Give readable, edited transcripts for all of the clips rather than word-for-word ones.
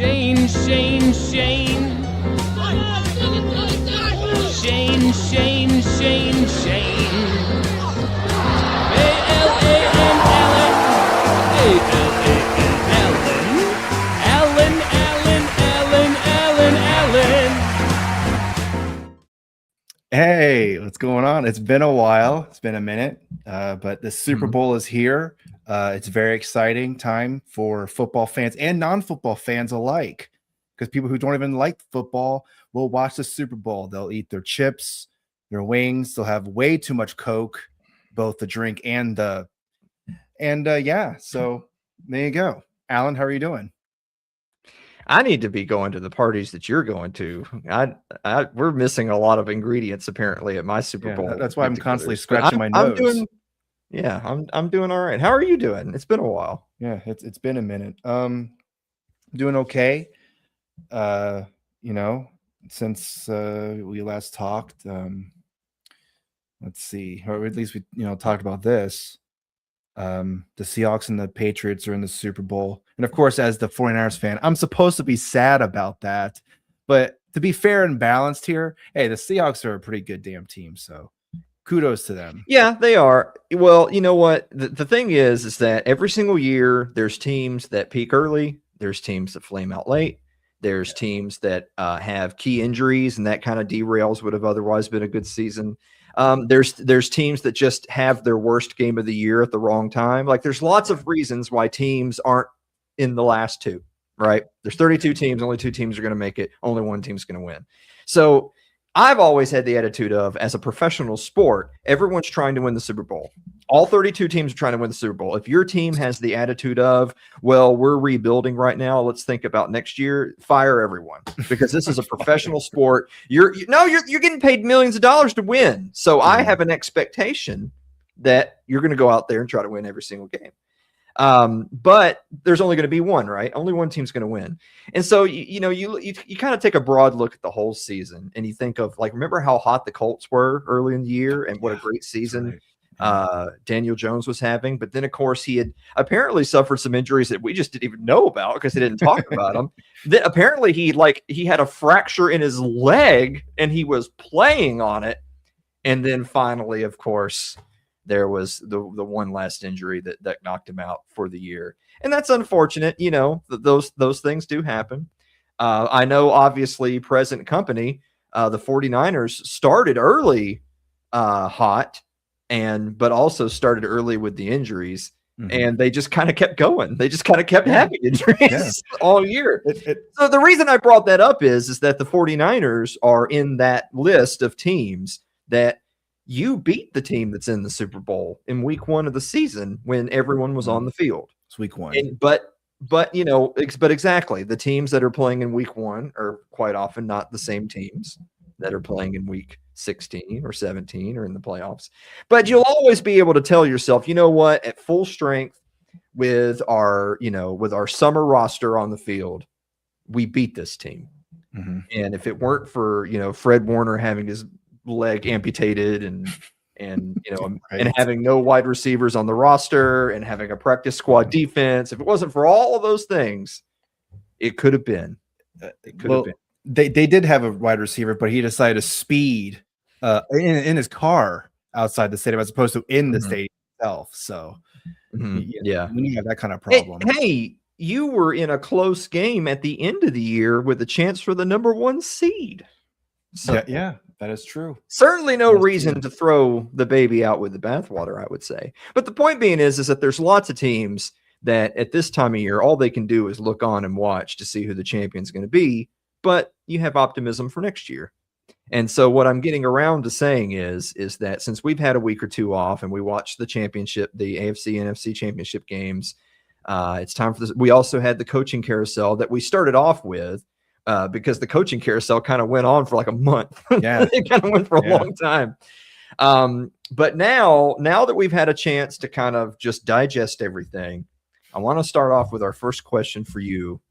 Shane, Shane, Shane. Shane, Shane, Shane, Shane. A-L-A-N-Allen. A-L-A-N-Allen. Allen, Allen, Allen, Allen, Allen. Hey, what's going on? It's been a while. It's been a minute, but the Super Bowl is here. It's a very exciting time for football fans and non-football fans alike, because people who don't even like football will watch the Super Bowl. They'll eat their chips, their wings. They'll have way too much Coke, both the drink and the yeah. So there you go. Alan, how are you doing? I need to be going to the parties that you're going to. We're missing a lot of ingredients apparently at my Super Bowl. That's why I'm constantly scratching my nose. I'm doing all right. How are you doing? It's been a while. Yeah, it's been a minute. Doing okay. Since we last talked. Let's see, or at least we talked about this. The Seahawks and the Patriots are in the Super Bowl. And of course, as the 49ers fan, I'm supposed to be sad about that. But to be fair and balanced here, hey, the Seahawks are a pretty good damn team. So kudos to them. Yeah, they are. Well, you know what? The thing is that every single year there's teams that peak early. There's teams that flame out late. There's teams that have key injuries, and that kind of derails what have otherwise been a good season. There's teams that just have their worst game of the year at the wrong time. Like, there's lots of reasons why teams aren't in the last two, right? There's 32 teams, only 2 teams are going to make it, only 1 team's going to win. So I've always had the attitude of, as a professional sport, everyone's trying to win the Super Bowl. All 32 teams are trying to win the Super Bowl. If your team has the attitude of, well, we're rebuilding right now, let's think about next year, fire everyone, because this is a professional sport. You're getting paid millions of dollars to win. So I have an expectation that you're going to go out there and try to win every single game. But there's only going to be one, right? Only one team's going to win. And so, you kind of take a broad look at the whole season, and you think of, like, remember how hot the Colts were early in the year and what a great season Daniel Jones was having. But then, of course, he had apparently suffered some injuries that we just didn't even know about because they didn't talk about them. Then apparently he had a fracture in his leg and he was playing on it. And then finally, of course, there was the one last injury that knocked him out for the year. And that's unfortunate. Those things do happen. I know, obviously, present company, the 49ers started early hot, but also started early with the injuries. And they just kind of kept going. They just kind of kept having injuries all year. So the reason I brought that up is that the 49ers are in that list of teams that you beat the team that's in the Super Bowl in week 1 of the season when everyone was on the field. It's week 1. But exactly, the teams that are playing in week 1 are quite often not the same teams that are playing in week 16 or 17 or in the playoffs. But you'll always be able to tell yourself, you know what, at full strength with our summer roster on the field, we beat this team. And if it weren't for, Fred Warner having his leg amputated and having no wide receivers on the roster and having a practice squad defense, if it wasn't for all of those things, it could have been. They did have a wide receiver, but he decided to speed in his car outside the stadium as opposed to in the stadium itself. So when you have that kind of problem. Hey, you were in a close game at the end of the year with a chance for the number 1 seed. So yeah, that is true. Certainly no reason to throw the baby out with the bathwater, I would say. But the point being is that there's lots of teams that at this time of year, all they can do is look on and watch to see who the champion's going to be. But you have optimism for next year. And so what I'm getting around to saying is that since we've had a week or 2 off and we watched the championship, the AFC NFC championship games, it's time for this. We also had the coaching carousel that we started off with. Because the coaching carousel kind of went on for like a month. Yeah, it kind of went for a long time. But now that we've had a chance to kind of just digest everything, I want to start off with our first question for you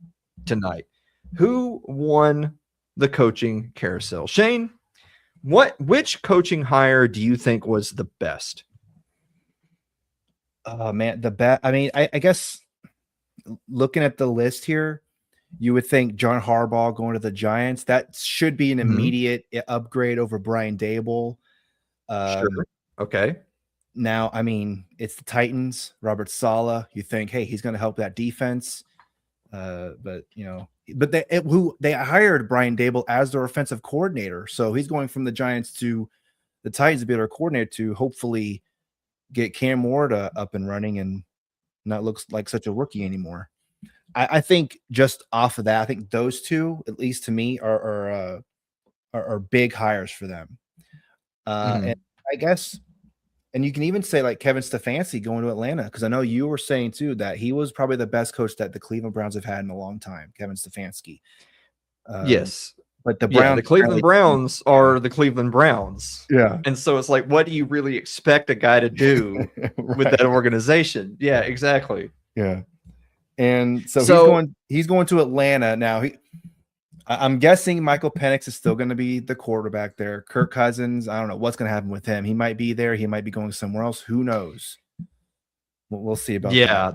tonight. Who won the coaching carousel? Shane, which coaching hire do you think was the best? Man, the best. I mean, I guess looking at the list here, You would think John Harbaugh going to the Giants, that should be an Mhm. immediate upgrade over Brian Dable. Sure. Okay. Now, I mean, it's the Titans, Robert Saleh. You think, hey, he's going to help that defense. But they hired Brian Dable as their offensive coordinator. So he's going from the Giants to the Titans to be their coordinator to hopefully get Cam Ward up and running and not look like such a rookie anymore. I think just off of that, I think those two, at least to me, are big hires for them. And I guess, and you can even say like Kevin Stefanski going to Atlanta, because I know you were saying too that he was probably the best coach that the Cleveland Browns have had in a long time, Kevin Stefanski. Yes. But the Browns, the Cleveland Browns are the Cleveland Browns. Yeah. And so it's like, what do you really expect a guy to do with that organization? Yeah, exactly. Yeah. And so he's going to Atlanta now. I'm guessing Michael Penix is still going to be the quarterback there. Kirk Cousins, I don't know what's going to happen with him. He might be there. He might be going somewhere else. Who knows? We'll see about that.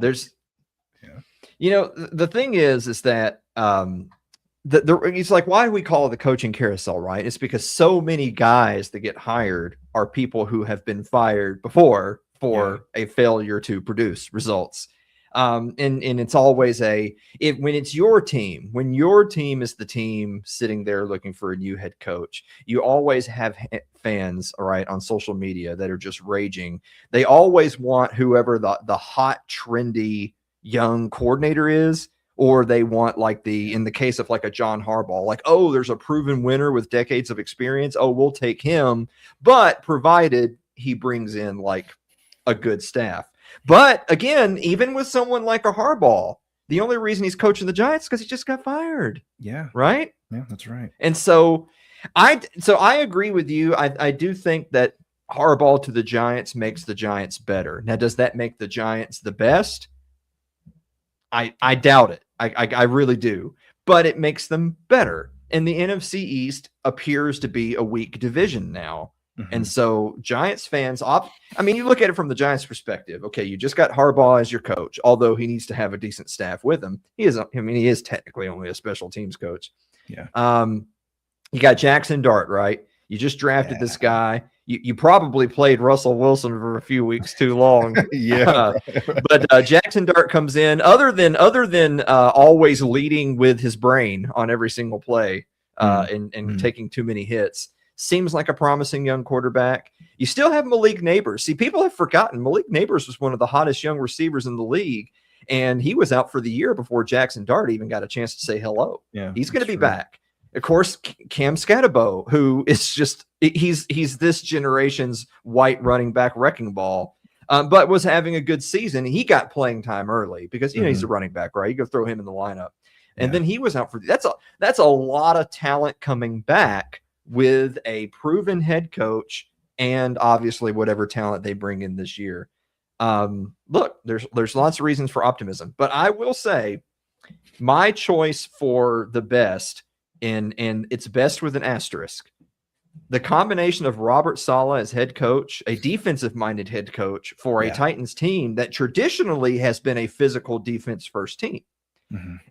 The thing is that it's like, why do we call it the coaching carousel, right? It's because so many guys that get hired are people who have been fired before for a failure to produce results. And it's always when it's your team, when your team is the team sitting there looking for a new head coach, you always have fans, all right, on social media that are just raging. They always want whoever the hot, trendy young coordinator is, or they want in the case of like a John Harbaugh, like, oh, there's a proven winner with decades of experience. Oh, we'll take him, but provided he brings in like a good staff. But again, even with someone like a Harbaugh, the only reason he's coaching the Giants is because he just got fired. Yeah. Right? Yeah, that's right. And so I agree with you. I do think that Harbaugh to the Giants makes the Giants better. Now, does that make the Giants the best? I doubt it. I really do. But it makes them better. And the NFC East appears to be a weak division now. And so Giants fans, you look at it from the Giants perspective. Okay, you just got Harbaugh as your coach, although he needs to have a decent staff with him. He is technically only a special teams coach. Yeah. You got Jackson Dart, right? You just drafted this guy. You probably played Russell Wilson for a few weeks too long. Yeah. But Jackson Dart comes in, other than always leading with his brain on every single play and taking too many hits. Seems like a promising young quarterback. You still have Malik Neighbors. See, people have forgotten Malik Neighbors was one of the hottest young receivers in the league, and he was out for the year before Jackson Dart even got a chance to say hello. Yeah, he's going to be back. Of course, Cam Scatterbo, who is just he's this generation's white running back wrecking ball, but was having a good season. He got playing time early because he's a running back, right? You go throw him in the lineup, and then he was out for that's a lot of talent coming back with a proven head coach and obviously whatever talent they bring in this year. Look, there's lots of reasons for optimism, but I will say my choice for the best, and it's best with an asterisk, the combination of Robert Saleh as head coach, a defensive-minded head coach for a Titans team that traditionally has been a physical defense first team.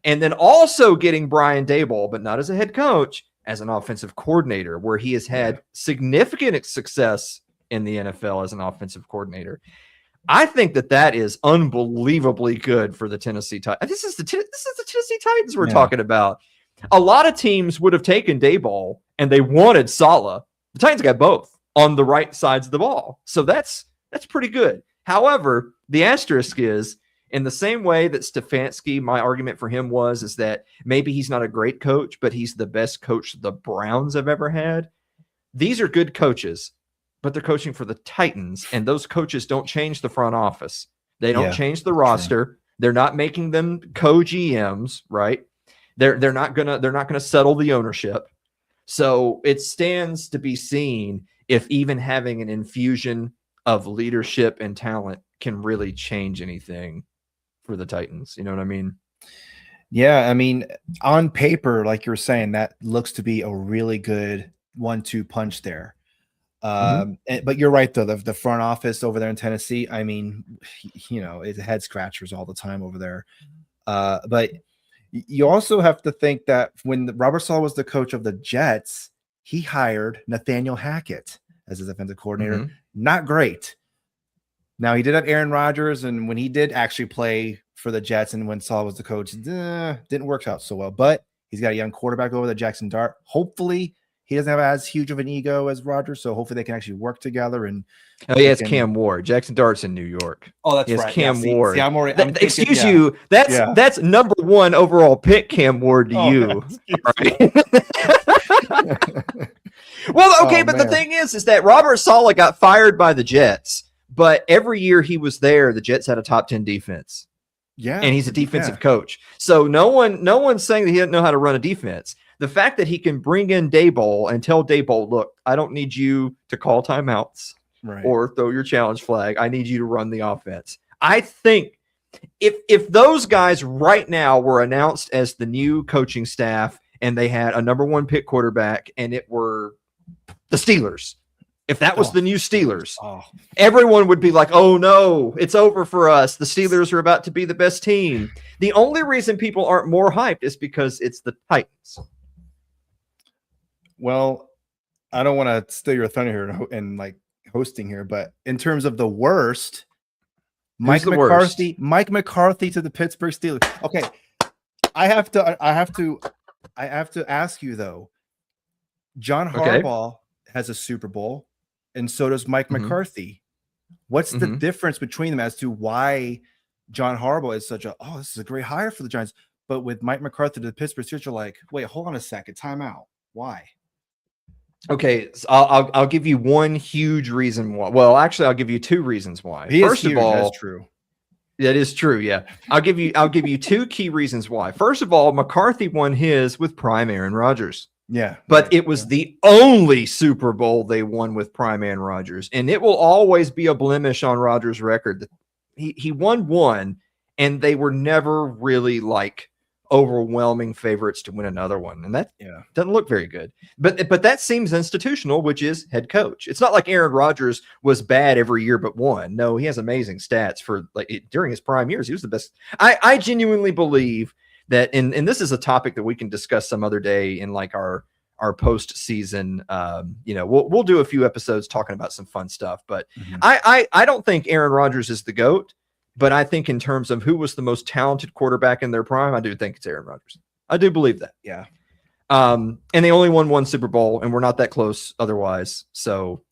And then also getting Brian Dable, but not as a head coach, as an offensive coordinator, where he has had significant success in the NFL as an offensive coordinator. I think that is unbelievably good for the Tennessee Titans. This is the Tennessee Titans we're talking about. A lot of teams would have taken Daboll and they wanted Saleh. The Titans got both on the right sides of the ball. So that's pretty good. However, the asterisk is, in the same way that Stefanski, my argument for him is that maybe he's not a great coach, but he's the best coach the Browns have ever had. These are good coaches, but they're coaching for the Titans, and those coaches don't change the front office. They don't change the roster. True. They're not making them co-GMs, right? They're not gonna settle the ownership. So it stands to be seen if even having an infusion of leadership and talent can really change anything for the Titans. You know what I mean? Yeah. I mean, on paper, like you're saying, that looks to be a really good 1-2 punch there. But you're right, though. The front office over there in Tennessee, I mean, it's head scratchers all the time over there. But You also have to think that when Robert Saleh was the coach of the Jets, he hired Nathaniel Hackett as his defensive coordinator. Mhm. Not great. Now, he did have Aaron Rodgers, and when he did actually play for the Jets and when Saleh was the coach, didn't work out so well. But he's got a young quarterback over there, Jackson Dart. Hopefully, he doesn't have as huge of an ego as Rodgers, so hopefully they can actually work together. And Oh yeah, it's Cam Ward. Jackson Dart's in New York. oh, that's It's right. Cam Yeah, Ward. See, I'm already, I'm thinking, excuse yeah. you. That's Yeah. that's number 1 overall pick, Cam Ward to you. All right. Well, okay, but the thing is that Robert Saleh got fired by the Jets, but every year he was there, the Jets had a top 10 defense. Yeah, and he's a defensive coach. So no one's saying that he doesn't know how to run a defense. The fact that he can bring in Daboll and tell Daboll, look, I don't need you to call timeouts or throw your challenge flag. I need you to run the offense. I think if those guys right now were announced as the new coaching staff and they had a number 1 pick quarterback and it were the Steelers, if that was the new Steelers, everyone would be like, oh no, it's over for us. The Steelers are about to be the best team. The only reason people aren't more hyped is because it's the Titans. Well, I don't want to steal your thunder here and like hosting here, but in terms of the worst, Mike McCarthy to the Pittsburgh Steelers. Okay. I have to ask you though. John Harbaugh has a Super Bowl, and so does Mike McCarthy. What's the difference between them as to why John Harbaugh is such this is a great hire for the Giants, but with Mike McCarthy to the Pittsburgh Steelers, you're like, wait, hold on a second, time out. Why? Okay, so I'll give you one huge reason why. Well, actually, I'll give you 2 reasons why. First of all, that's true. That is true. Yeah, I'll give you 2 key reasons why. First of all, McCarthy won his with prime Aaron Rodgers. Yeah, but it was the only Super Bowl they won with prime Aaron Rodgers, and it will always be a blemish on Rodgers' record. He won 1, and they were never really like overwhelming favorites to win another one, and that doesn't look very good. But that seems institutional, which is head coach. It's not like Aaron Rodgers was bad every year but one. No, he has amazing stats for during his prime years. He was the best. I genuinely believe that, and this is a topic that we can discuss some other day in like our postseason. We'll do a few episodes talking about some fun stuff. But I don't think Aaron Rodgers is the GOAT. But I think in terms of who was the most talented quarterback in their prime, I do think it's Aaron Rodgers. I do believe that. Yeah. And they only won 1 Super Bowl, and we're not that close otherwise. So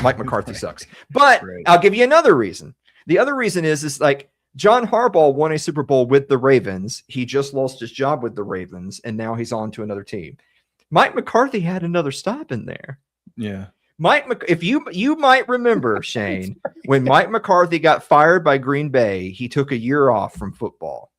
Mike McCarthy sucks. But I'll give you another reason. The other reason is like John Harbaugh won a Super Bowl with the Ravens. He just lost his job with the Ravens, and now he's on to another team. Mike McCarthy had another stop in there. Yeah. If you might remember, Shane, when Mike McCarthy got fired by Green Bay, he took a year off from football.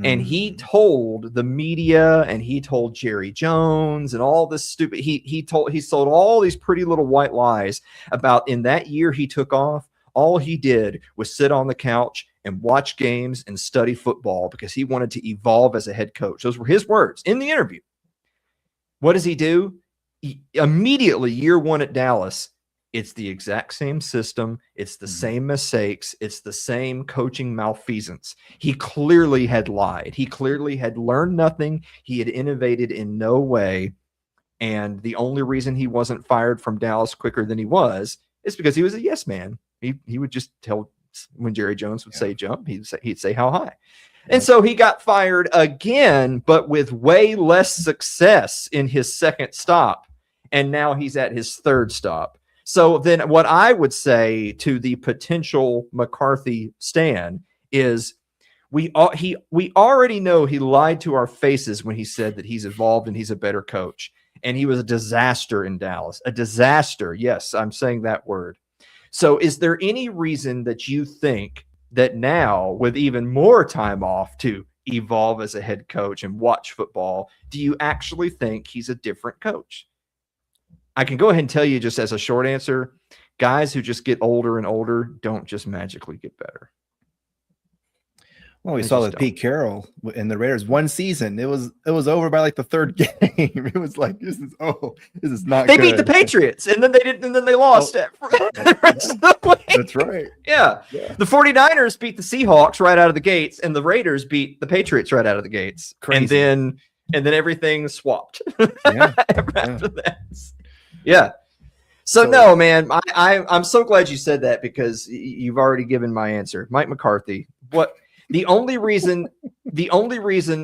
And he told the media and he told Jerry Jones and all this stupid he sold all these pretty little white lies about in that year he took off. All he did was sit on the couch and watch games and study football because he wanted to evolve as a head coach. Those were his words in the interview. What does he do? Immediately, year 1 at Dallas, it's the exact same system. It's the same mistakes. It's the same coaching malfeasance. He clearly had lied. He clearly had learned nothing. He had innovated in no way. And the only reason he wasn't fired from Dallas quicker than he was is because he was a yes man. He would just tell when Jerry Jones would say jump, he'd say how high. And so he got fired again, but with way less success in his second stop. And now he's at his third stop. So then what I would say to the potential McCarthy stan is we already know he lied to our faces when he said that he's evolved and he's a better coach. And he was a disaster in Dallas. A disaster. Yes, I'm saying that word. So is there any reason that you think that now, with even more time off to evolve as a head coach and watch football, do you actually think he's a different coach? I can go ahead and tell you just as a short answer, guys who just get older and older don't just magically get better. Well, we They saw just with don't. Pete Carroll in the Raiders one season. It was over by like the third game. It was like this is not They good. beat the Patriots, and then they didn't, and then they lost it. The rest of the way. That's right. Yeah. Yeah. The 49ers beat the Seahawks right out of the gates, and the Raiders beat the Patriots right out of the gates. Crazy. And then everything swapped Yeah. after that. Yeah. So no, man, I'm so glad you said that because you've already given my answer. Mike McCarthy. What the only reason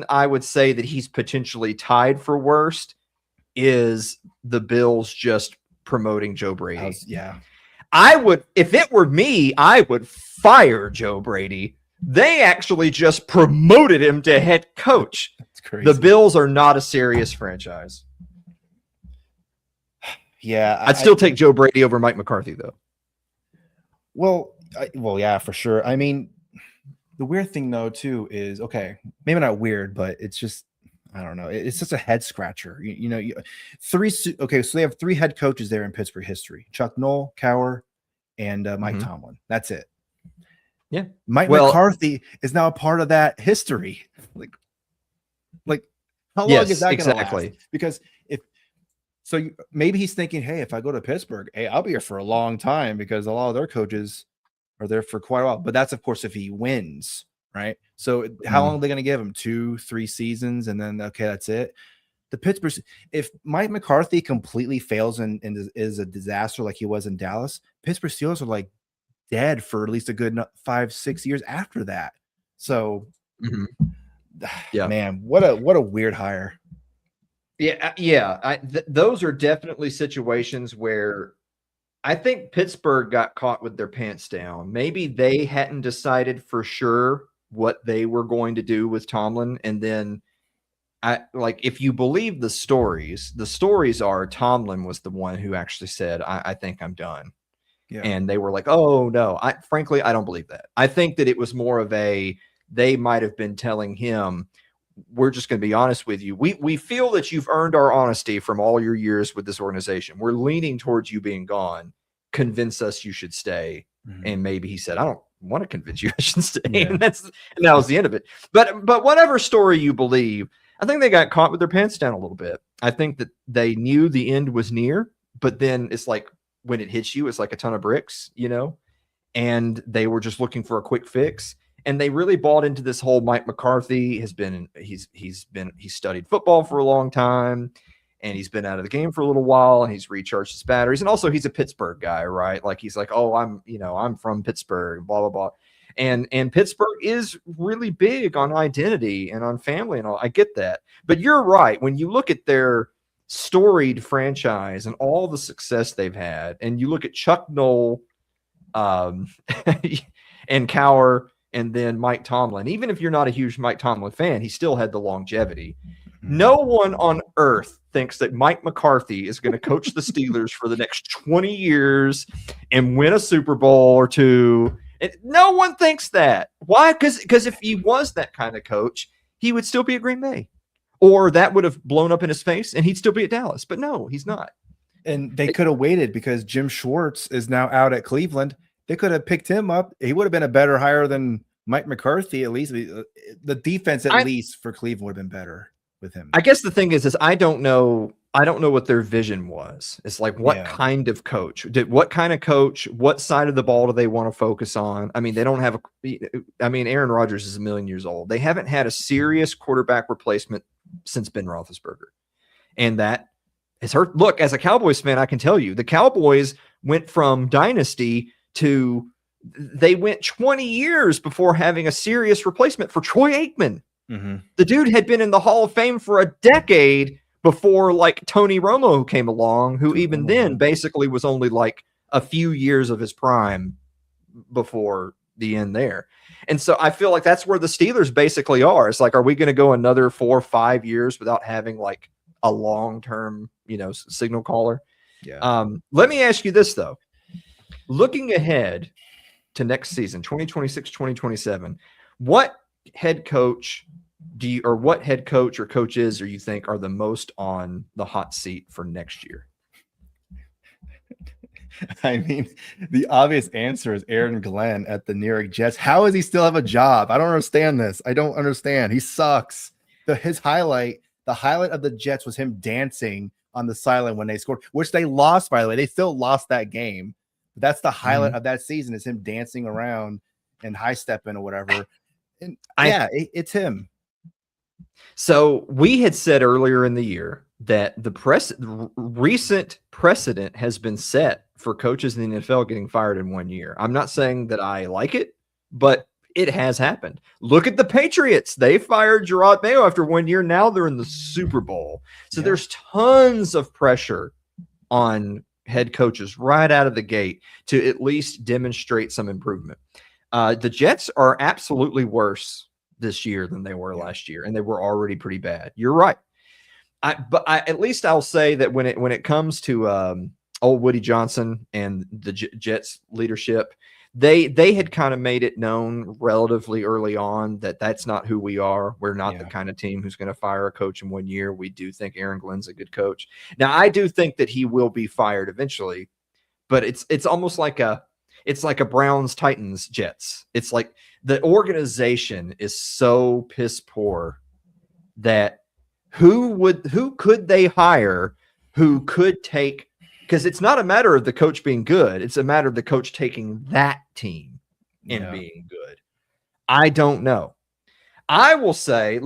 I would say that he's potentially tied for worst is the Bills just promoting Joe Brady. Yeah. I would, if it were me, I would fire Joe Brady. They actually just promoted him to head coach. That's crazy. The Bills are not a serious franchise. Yeah. I'd still take Joe Brady over Mike McCarthy, though. Well, yeah, for sure. I mean, the weird thing, though, too, is, okay, maybe not weird, but it's just, I don't know. It's just a head scratcher. Okay, so they have 3 head coaches there in Pittsburgh history: Chuck Noll, Cowher, and Mike Tomlin. That's it. Yeah. Mike McCarthy is now a part of that history. Like how long is that going to last? Because maybe he's thinking, hey, if I go to Pittsburgh, hey, I'll be here for a long time because a lot of their coaches are there for quite a while. But that's, of course, if he wins, right? So how long are they going to give him? 2-3 seasons, and then okay, that's it. The Pittsburgh, if Mike McCarthy completely fails and is a disaster like he was in Dallas, Pittsburgh Steelers are like dead for at least a good 5-6 years after that. So, yeah, man, what a weird hire. Yeah. Those are definitely situations where I think Pittsburgh got caught with their pants down. Maybe they hadn't decided for sure what they were going to do with Tomlin. And then if you believe the stories are Tomlin was the one who actually said, I think I'm done. Yeah. And they were like, oh no, frankly, I don't believe that. I think that it was more of they might've been telling him, we're just going to be honest with you. We feel that you've earned our honesty from all your years with this organization. We're leaning towards you being gone. Convince us you should stay. And maybe he said, I don't want to convince you I should stay. Yeah. And that was the end of it. But whatever story you believe, I think they got caught with their pants down a little bit. I think that they knew the end was near, but then it's like when it hits you, it's like a ton of bricks, and they were just looking for a quick fix. And they really bought into this whole Mike McCarthy he's studied football for a long time, and he's been out of the game for a little while, and he's recharged his batteries. And also he's a Pittsburgh guy, right? Like he's like, oh, I'm from Pittsburgh, blah, blah, blah. And Pittsburgh is really big on identity and on family and all. I get that. But you're right. When you look at their storied franchise and all the success they've had, and you look at Chuck Noll and Cowher, and then Mike Tomlin, even if you're not a huge Mike Tomlin fan, he still had the longevity. No one on earth thinks that Mike McCarthy is going to coach the Steelers for the next 20 years and win a Super Bowl or 2. No one thinks that. Why? Because if he was that kind of coach, he would still be at Green Bay, or that would have blown up in his face and he'd still be at Dallas. But no, he's not. And they could have waited because Jim Schwartz is now out at Cleveland. They could have picked him up. He would have been a better hire than Mike McCarthy. At least the defense, least for Cleveland, would have been better with him. I guess the thing is I don't know what their vision was. It's like, what kind of coach? What kind of coach? What side of the ball do they want to focus on? I mean, they don't have Aaron Rodgers is 1,000,000 years old. They haven't had a serious quarterback replacement since Ben Roethlisberger, and that has hurt. Look, as a Cowboys fan, I can tell you the Cowboys went from dynasty to they went 20 years before having a serious replacement for Troy Aikman. The dude had been in the Hall of Fame for a decade before like Tony Romo came along, who even then basically was only like a few years of his prime before the end there. And so I feel like that's where the Steelers basically are. It's like, are we going to go another 4 or 5 years without having like a long-term, signal caller? Yeah. Let me ask you this though. Looking ahead to next season, 2026, 2027, what head coach or coaches you think are the most on the hot seat for next year? I mean, the obvious answer is Aaron Glenn at the New York Jets. How does he still have a job? I don't understand this. I don't understand. He sucks. The highlight of the Jets was him dancing on the sideline when they scored, which they lost, by the way. They still lost that game. But that's the highlight of that season, is him dancing around and high stepping or whatever. And it's him. So we had said earlier in the year that the recent precedent has been set for coaches in the NFL getting fired in 1 year. I'm not saying that I like it, but it has happened. Look at the Patriots. They fired Gerard Mayo after 1 year. Now they're in the Super Bowl. So there's tons of pressure on head coaches right out of the gate to at least demonstrate some improvement. The Jets are absolutely worse this year than they were last year, and they were already pretty bad. You're right. But at least I'll say that when it comes to old Woody Johnson and the Jets leadership, they had kind of made it known relatively early on that that's not who we are. We're not the kind of team who's going to fire a coach in 1 year. We do think Aaron Glenn's a good coach. Now, I do think that he will be fired eventually, but it's almost like a Browns Titans Jets. It's like the organization is so piss poor that who could they hire who could take, because it's not a matter of the coach being good. It's a matter of the coach taking that team and being good. I don't know. I will say,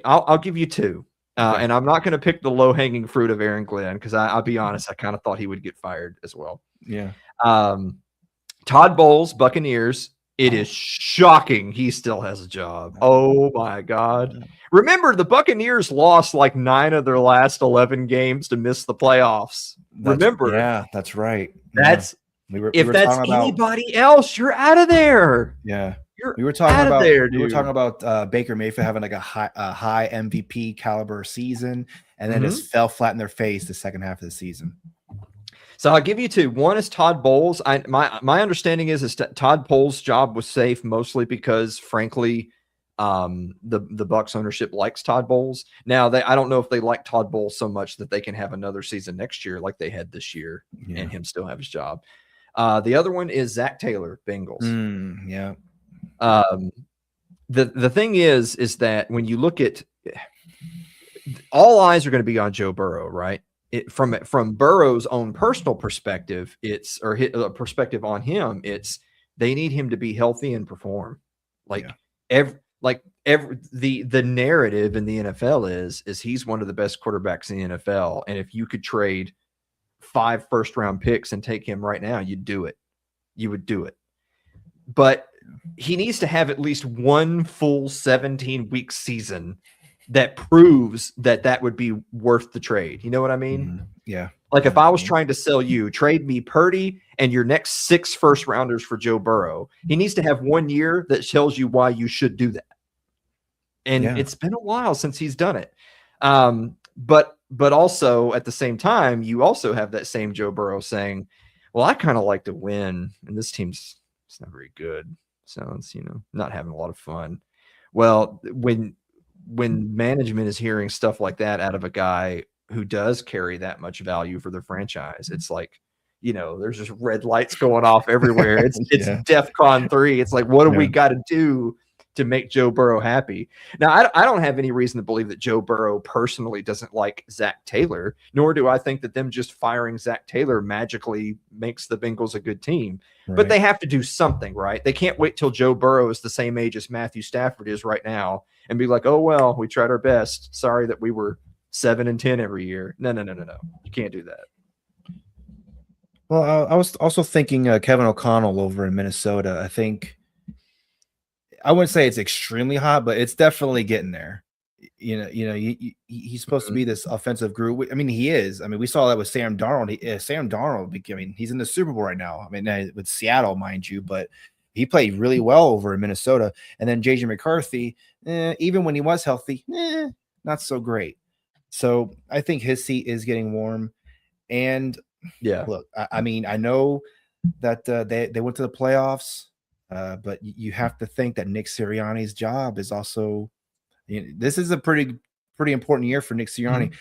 I'll give you two. And I'm not going to pick the low hanging fruit of Aaron Glenn, because I'll be honest, I kind of thought he would get fired as well. Yeah. Todd Bowles, Buccaneers. It is shocking he still has a job. Oh my God. Remember, the Buccaneers lost like 9 of their last 11 games to miss the playoffs. Yeah, that's right. If that's anybody else, you're out of there. Yeah. We were talking about Baker Mayfield having like a high MVP caliber season, and then just fell flat in their face the second half of the season. So I'll give you two. One is Todd Bowles. My understanding is Todd Bowles' job was safe, mostly because, frankly, the Bucs ownership likes Todd Bowles. Now, I don't know if they like Todd Bowles so much that they can have another season next year like they had this year and him still have his job. The other one is Zach Taylor, Bengals. The thing is that when you look at, all eyes are going to be on Joe Burrow, right? From Burrow's own personal perspective, a perspective on him, they need him to be healthy and perform. The narrative in the NFL is he's one of the best quarterbacks in the NFL, and if you could trade 5 first-round picks and take him right now, you'd do it. You would do it. But he needs to have at least one full 17-week season that proves that would be worth the trade. You know what I mean? Yeah. Like if I was trying to sell you, trade me Purdy and your next 6 first rounders for Joe Burrow, he needs to have 1 year that tells you why you should do that. And it's been a while since he's done it. But also at the same time, you also have that same Joe Burrow saying, well, I kind of like to win, and this team's not very good. So it's, not having a lot of fun. Well, when management is hearing stuff like that out of a guy who does carry that much value for the franchise, it's like, there's just red lights going off everywhere. It's DEFCON 3. It's like, what do we got to do to make Joe Burrow happy? Now, I don't have any reason to believe that Joe Burrow personally doesn't like Zach Taylor, nor do I think that them just firing Zach Taylor magically makes the Bengals a good team. Right. But they have to do something, right? They can't wait till Joe Burrow is the same age as Matthew Stafford is right now and be like, oh, well, we tried our best. Sorry that we were 7-10 every year. No. You can't do that. Well, I was also thinking Kevin O'Connell over in Minnesota. I think I wouldn't say it's extremely hot, but it's definitely getting there. He's supposed to be this offensive guru. I mean, he is. I mean, we saw that with Sam Darnold. Sam Darnold, he's in the Super Bowl right now. I mean, with Seattle, mind you, but he played really well over in Minnesota. And then JJ McCarthy, even when he was healthy, not so great. So I think his seat is getting warm. And look, I mean, I know that they went to the playoffs. But you have to think that Nick Sirianni's job is also, this is a pretty important year for Nick Sirianni.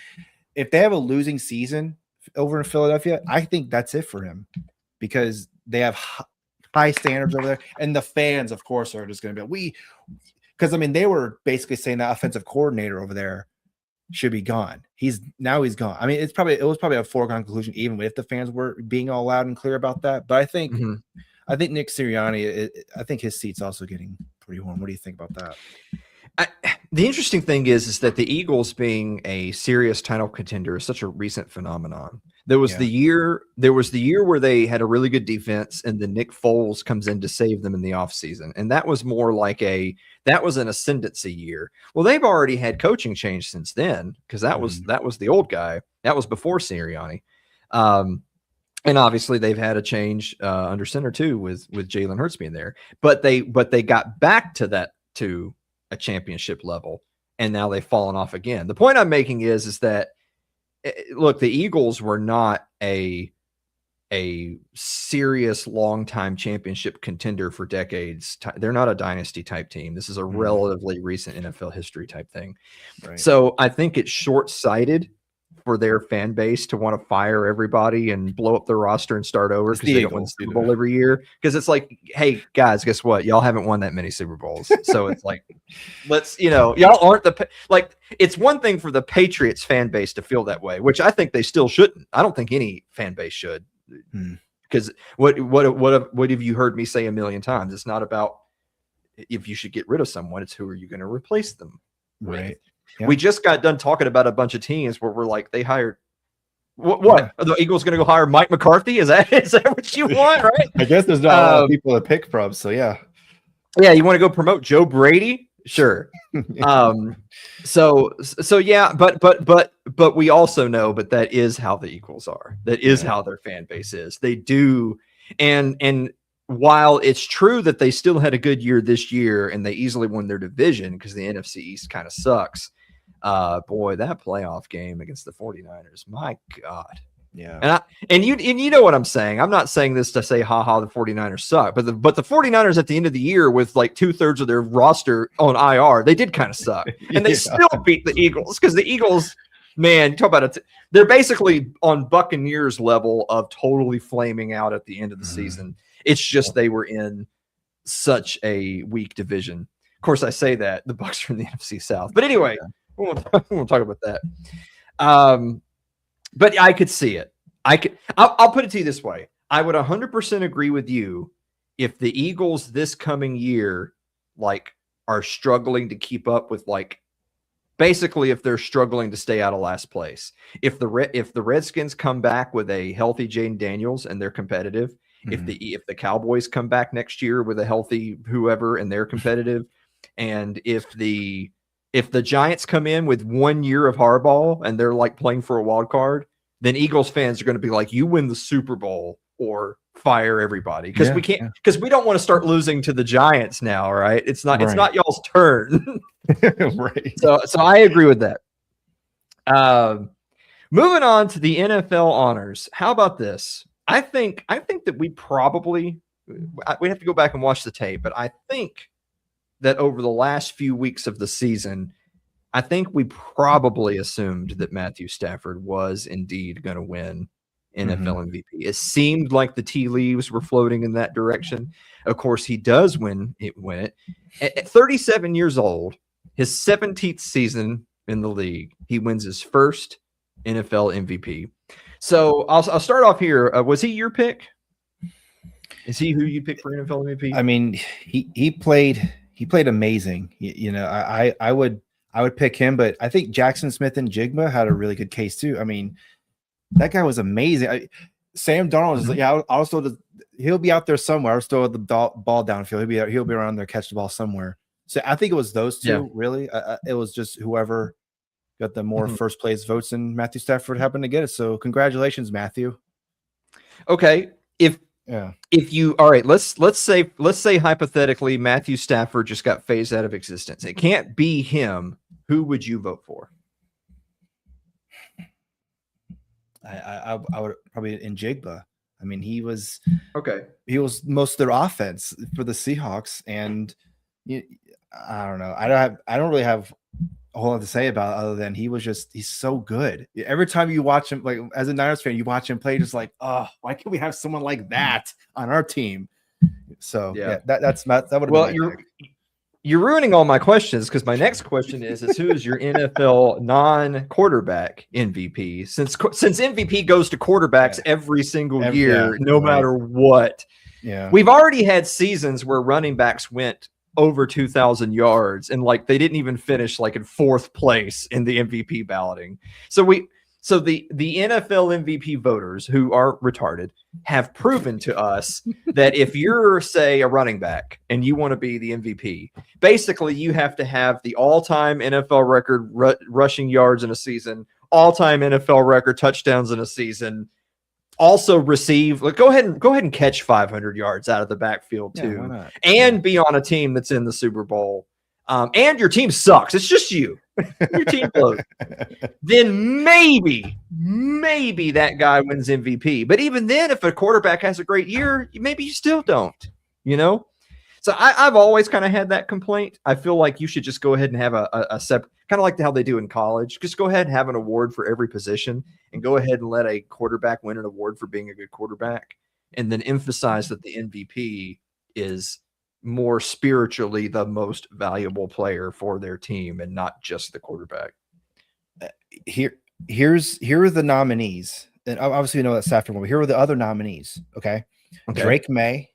If they have a losing season over in Philadelphia, I think that's it for him. because they have high standards over there, and the fans, of course, are just going to be because I mean they were basically saying that offensive coordinator over there should be gone. He's gone. I mean, it was probably a foregone conclusion, even if the fans were being all loud and clear about that. But I think Nick Sirianni, I think his seat's also getting pretty warm. What do you think about that? The interesting thing is that the Eagles being a serious title contender is such a recent phenomenon. There was the year where they had a really good defense, and then Nick Foles comes in to save them in the offseason. And that was more like that was an ascendancy year. Well, they've already had coaching change since then, because that was the old guy. That was before Sirianni. And obviously they've had a change under center too with Jalen Hurts being there. But they got back to a championship level, and now they've fallen off again. The point I'm making is that look, the Eagles were not a serious long-time championship contender for decades. They're not a dynasty type team. This is a relatively recent NFL history type thing. Right. So I think it's short-sighted for their fan base to want to fire everybody and blow up their roster and start over because they don't win the Super Bowl every year. Because it's like, hey, guys, guess what? Y'all haven't won that many Super Bowls. So it's like, y'all aren't it's one thing for the Patriots fan base to feel that way, which I think they still shouldn't. I don't think any fan base should. Because what have you heard me say a million times? It's not about if you should get rid of someone. It's who are you going to replace them with? Right. Yeah. We just got done talking about a bunch of teams where we're like, they hired what? Yeah. Are the Eagles going to go hire Mike McCarthy? Is that what you want? Right? I guess there's not a lot of people to pick from. So yeah. You want to go promote Joe Brady? Sure. So yeah, but we also know, but that is how the Eagles are. That is how their fan base is. They do. And while it's true that they still had a good year this year and they easily won their division because the NFC East kind of sucks. Boy, that playoff game against the 49ers, my God. Yeah. And you know what I'm saying. I'm not saying this to say, the 49ers suck, but the 49ers at the end of the year with like 2/3 of their roster on IR, they did kind of suck. And they still beat the Eagles because the Eagles, man, talk about it. They're basically on Buccaneers level of totally flaming out at the end of the season. It's just they were in such a weak division. Of course, I say that the Bucs are in the NFC South. But anyway, we won't talk about that. But I could see it. I'll put it to you this way. I would 100% agree with you if the Eagles this coming year are struggling to keep up with basically if they're struggling to stay out of last place. If the Redskins come back with a healthy Jaden Daniels and they're competitive, if the Cowboys come back next year with a healthy whoever and they're competitive, and if the Giants come in with 1 year of Harbaugh and they're playing for a wild card, then Eagles fans are going to be like, you win the Super Bowl or fire everybody. Because we can't, because we don't want to start losing to the Giants now, right? It's not y'all's turn. Right. So I agree with that. Moving on to the NFL honors. How about this? I think that we have to go back and watch the tape, but I think that over the last few weeks of the season, I think we probably assumed that Matthew Stafford was indeed going to win NFL MVP. It seemed like the tea leaves were floating in that direction. Of course, he does win it. At 37 years old, his 17th season in the league, he wins his first NFL MVP. So I'll start off here. Was he your pick? Is he who you picked for NFL MVP? I mean, he played amazing. I would pick him, but I think Jackson Smith and Jigma had a really good case too. I mean, that guy was amazing. Sam Darnold is he'll be out there somewhere. I'll still with the ball downfield. He'll be around there, catch the ball somewhere. So I think it was those two really. It was just whoever got the more first place votes, and Matthew Stafford happened to get it. So congratulations, Matthew. Okay, if you let's say hypothetically Matthew Stafford just got phased out of existence. It can't be him. Who would you vote for? I would probably in Jigba. I mean, he was most of their offense for the Seahawks, and I don't know. I don't really have a whole lot to say about it other than he's so good. Every time you watch him, like as a Niners fan, you watch him play, just like, oh, why can't we have someone like that on our team? So yeah, that would have been my pick. You're ruining all my questions because my next question is who is your NFL non-quarterback MVP? Since MVP goes to quarterbacks every single year, no matter what. Yeah, we've already had seasons where running backs went over 2,000 yards and like they didn't even finish like in 4th place in the MVP balloting. So the NFL MVP voters, who are retarded, have proven to us that if you're, say, a running back and you want to be the MVP, basically you have to have the all-time NFL record rushing yards in a season, all-time NFL record touchdowns in a season, also receive, like, go ahead and catch 500 yards out of the backfield too, and be on a team that's in the Super Bowl. And your team sucks. It's just you. Your team blows. Then maybe that guy wins MVP. But even then, if a quarterback has a great year, maybe you still don't, you know? So I've always kind of had that complaint. I feel like you should just go ahead and have a separate, kind of like how they do in college. Just go ahead and have an award for every position and go ahead and let a quarterback win an award for being a good quarterback. And then emphasize that the MVP is more spiritually the most valuable player for their team and not just the quarterback. Here are the nominees, and obviously you know that's after one. Here are the other nominees. Okay. Drake May,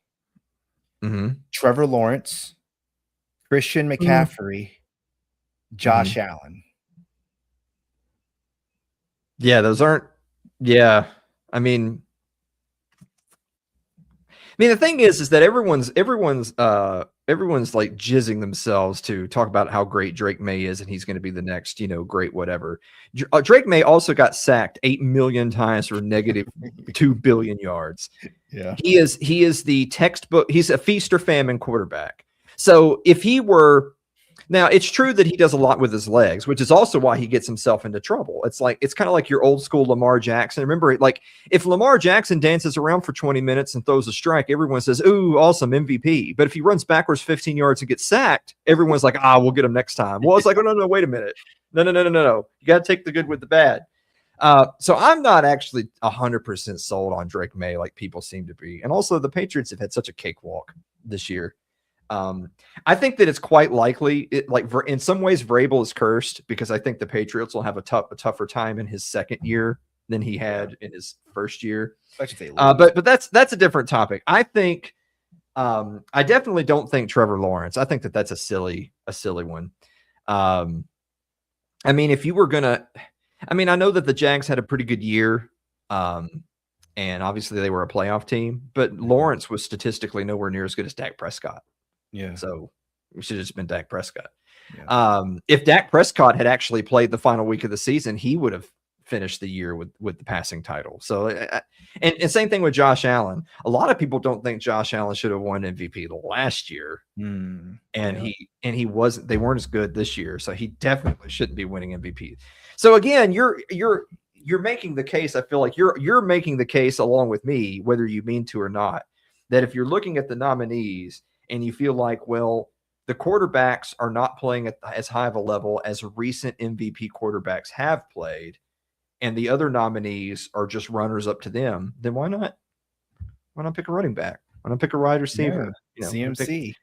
Trevor Lawrence, Christian McCaffrey, Josh Allen. Yeah, those aren't. Yeah, I mean, the thing is that everyone's like jizzing themselves to talk about how great Drake May is, and he's going to be the next, great whatever. Drake May also got sacked 8 million times for negative 2 billion yards. Yeah, he is the textbook. He's a feast or famine quarterback. So if he were, now it's true that he does a lot with his legs, which is also why he gets himself into trouble. It's kind of like your old school Lamar Jackson. Remember, like if Lamar Jackson dances around for 20 minutes and throws a strike, everyone says, "Ooh, awesome MVP." But if he runs backwards 15 yards and gets sacked, everyone's like, we'll get him next time. Well, it's like, oh, no, wait a minute. No. You got to take the good with the bad. So I'm not actually 100% sold on Drake May like people seem to be. And also the Patriots have had such a cakewalk this year. I think that it's quite likely, in some ways, Vrabel is cursed because I think the Patriots will have a tougher time in his second year than he had in his first year. But that's a different topic. I think, I definitely don't think Trevor Lawrence. I think that's a silly one. I mean, if you were gonna, I know that the Jags had a pretty good year. And obviously they were a playoff team, but Lawrence was statistically nowhere near as good as Dak Prescott. Yeah. So we should have just been Dak Prescott. Yeah. If Dak Prescott had actually played the final week of the season, he would have finished the year with the passing title. So, and same thing with Josh Allen. A lot of people don't think Josh Allen should have won MVP last year. And he wasn't, they weren't as good this year. So he definitely shouldn't be winning MVP. So again, you're making the case. I feel like you're making the case along with me, whether you mean to or not, that if you're looking at the nominees and you feel like, well, the quarterbacks are not playing at as high of a level as recent MVP quarterbacks have played, and the other nominees are just runners up to them, then why not pick a running back? Why not pick a wide receiver? CMC.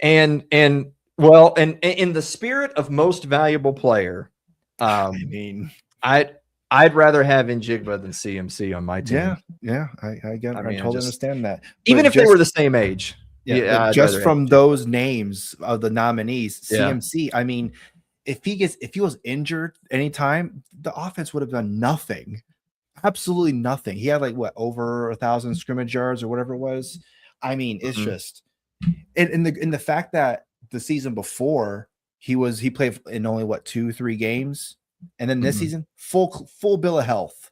And in the spirit of most valuable player, I'd rather have Njigba than CMC on my team. Yeah, I totally understand that. Even if they were the same age. Yeah, just from those names of the nominees, CMC. I mean, if he was injured anytime, the offense would have done nothing, absolutely nothing. He had over 1,000 scrimmage yards or whatever it was. I mean, it's just in the fact that the season before he played in only 2-3 games, and then this season full bill of health.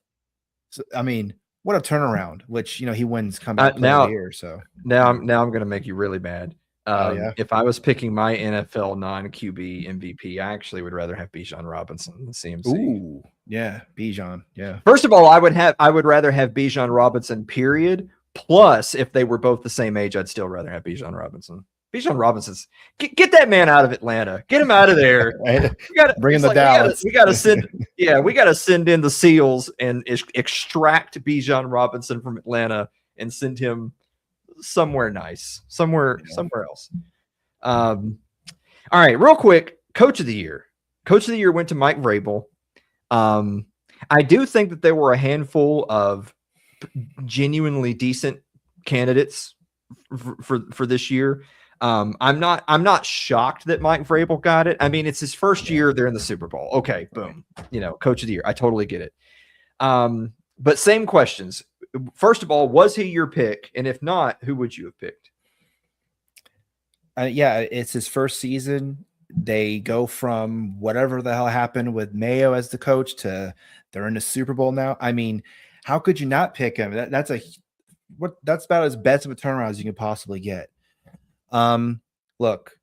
So I mean, what a turnaround! Which he wins comeback player of the year. So now I'm going to make you really mad. If I was picking my NFL non-QB MVP, I actually would rather have Bijan Robinson than CMC. Ooh, yeah, Bijan. Yeah. First of all, I would rather have Bijan Robinson. Period. Plus, if they were both the same age, I'd still rather have Bijan Robinson. Bijan Robinson's get that man out of Atlanta. Get him out of there. Right? We got Bring in the Dallas. We got to send. Yeah, we got to send in the SEALs and extract Bijan Robinson from Atlanta and send him somewhere nice, somewhere else. All right, real quick, Coach of the Year. Coach of the Year went to Mike Vrabel. I do think that there were a handful of genuinely decent candidates for this year. I'm not shocked that Mike Vrabel got it. I mean, it's his first year. They're in the Super Bowl. Okay, boom. Coach of the Year. I totally get it. But same questions. First of all, was he your pick? And if not, who would you have picked? Yeah, it's his first season. They go from whatever the hell happened with Mayo as the coach to they're in the Super Bowl now. I mean, how could you not pick him? That's about as best of a turnaround as you can possibly get. Look,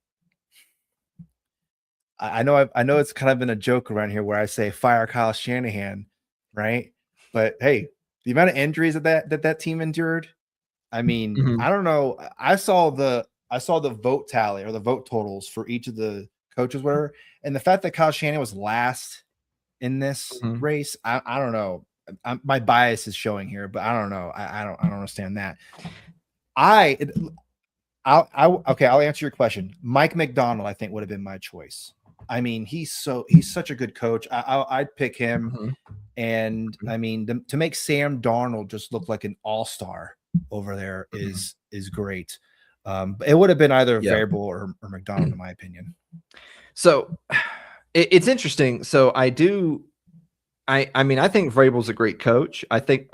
I know it's kind of been a joke around here where I say fire Kyle Shanahan, right? But hey, the amount of injuries that team endured. I mean, I don't know. I saw the vote tally or the vote totals for each of the coaches, whatever, and the fact that Kyle Shanahan was last in this race, I don't know. My bias is showing here, but I don't know. I don't understand that. I'll answer your question. Mike McDonald, I think, would have been my choice. I mean, he's such a good coach. I'd pick him. And I mean, to make Sam Darnold just look like an all-star over there is great. It would have been either Vrabel or McDonald, in my opinion. So it's interesting. So I mean, I think Vrabel's a great coach. I think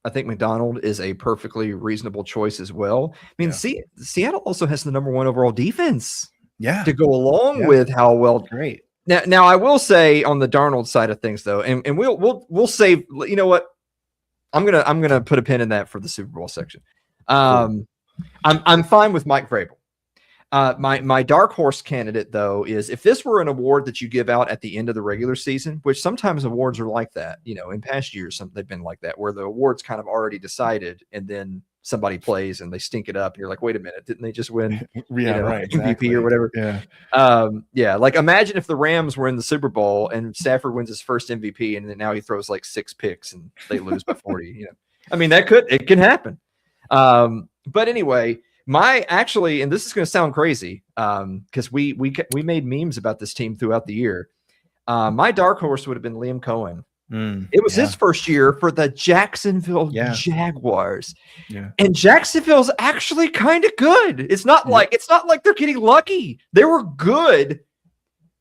McDonald is a perfectly reasonable choice as well. I mean, Seattle also has the #1 overall defense. Yeah, to go along with how well. Great. Now I will say on the Darnold side of things though, and we'll save. You know what? I'm gonna put a pin in that for the Super Bowl section. Cool. I'm fine with Mike Vrabel. My dark horse candidate though is if this were an award that you give out at the end of the regular season, which sometimes awards are like that. In past years, they've been like that, where the award's kind of already decided, and then somebody plays and they stink it up. And you're like, wait a minute, didn't they just win right, MVP exactly. or whatever? Yeah. Like imagine if the Rams were in the Super Bowl and Stafford wins his first MVP and then now he throws like 6 picks and they lose by 40. I mean, it can happen. But anyway, and this is going to sound crazy because we made memes about this team throughout the year. My dark horse would have been Liam Cohen. It was his first year for the Jacksonville Jaguars. Yeah. And Jacksonville's actually kind of good. It's not like they're getting lucky. They were good.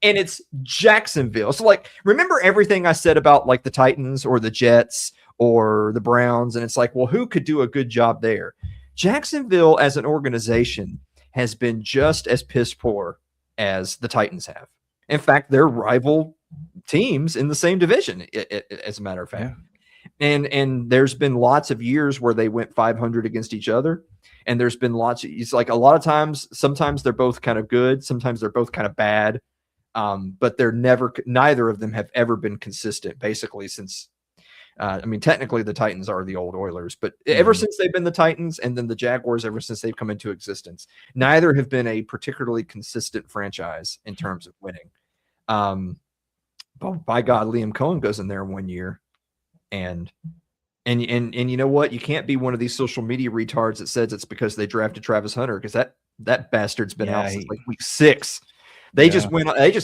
And it's Jacksonville. So like, remember everything I said about like the Titans or the Jets or the Browns? And it's like, well, who could do a good job there? Jacksonville as an organization has been just as piss poor as the Titans have. In fact, they're rival teams in the same division, as a matter of fact. Yeah. And there's been lots of years where they went 500 against each other. And there's been it's like a lot of times, sometimes they're both kind of good. Sometimes they're both kind of bad. But neither of them have ever been consistent basically since, technically the Titans are the old Oilers, but ever since they've been the Titans and then the Jaguars, ever since they've come into existence, neither have been a particularly consistent franchise in terms of winning. But by God, Liam Cohen goes in there 1 year and you know what? You can't be one of these social media retards that says it's because they drafted Travis Hunter, because that bastard's been out since like week 6. They just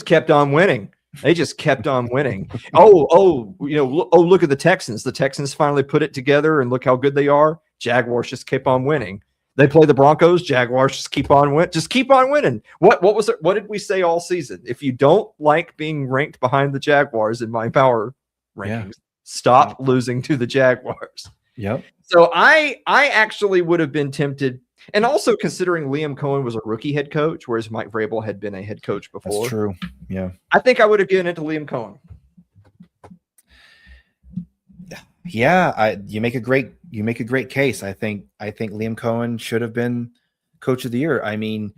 kept on winning. They just kept on winning. Look at the Texans. The Texans finally put it together and look how good they are. Jaguars just keep on winning. They play the Broncos. Jaguars just keep on winning. What was it? What did we say all season? If you don't like being ranked behind the Jaguars in my power rankings, stop losing to the Jaguars. Yep. So I actually would have been tempted. And also considering Liam Cohen was a rookie head coach, whereas Mike Vrabel had been a head coach before. That's true. Yeah. I think I would have given it to Liam Cohen. Yeah, you make a great case. I think Liam Cohen should have been coach of the year. I mean,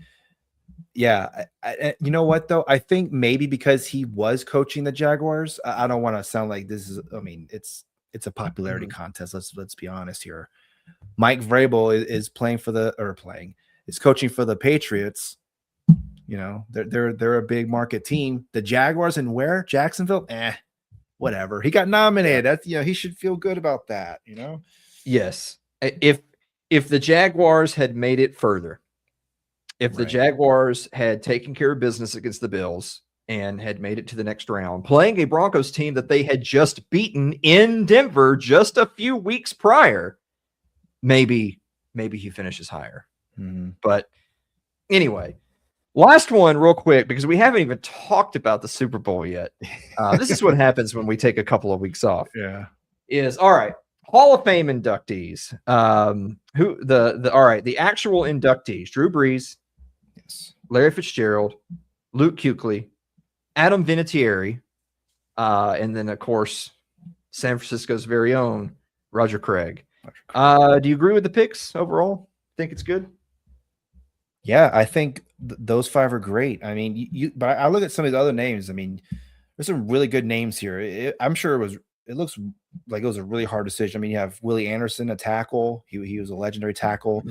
yeah, you know what though? I think maybe because he was coaching the Jaguars, I don't want to sound like this is. I mean, it's a popularity contest. Let's be honest here. Mike Vrabel is is coaching for the Patriots. You know, they're a big market team. The Jaguars and where? Jacksonville? Whatever. He got nominated. That's, you know, he should feel good about that, you know? Yes. If the Jaguars had made it further, if the Jaguars had taken care of business against the Bills and had made it to the next round, playing a Broncos team that they had just beaten in Denver just a few weeks prior, maybe he finishes higher. But anyway, last one real quick, because we haven't even talked about the Super Bowl yet. This is what happens when we take a couple of weeks off. Yeah. Is all right. Hall of Fame inductees. The actual inductees: Drew Brees, Yes. Larry Fitzgerald, Luke Kuechly, Adam Vinatieri, and then of course San Francisco's very own Roger Craig. Do you agree with the picks overall? Think it's good? Yeah, I think those 5 are great. I mean, but I look at some of the other names. I mean, there's some really good names here. I'm sure it looks like it was a really hard decision. I mean, you have Willie Anderson, a tackle. He was a legendary tackle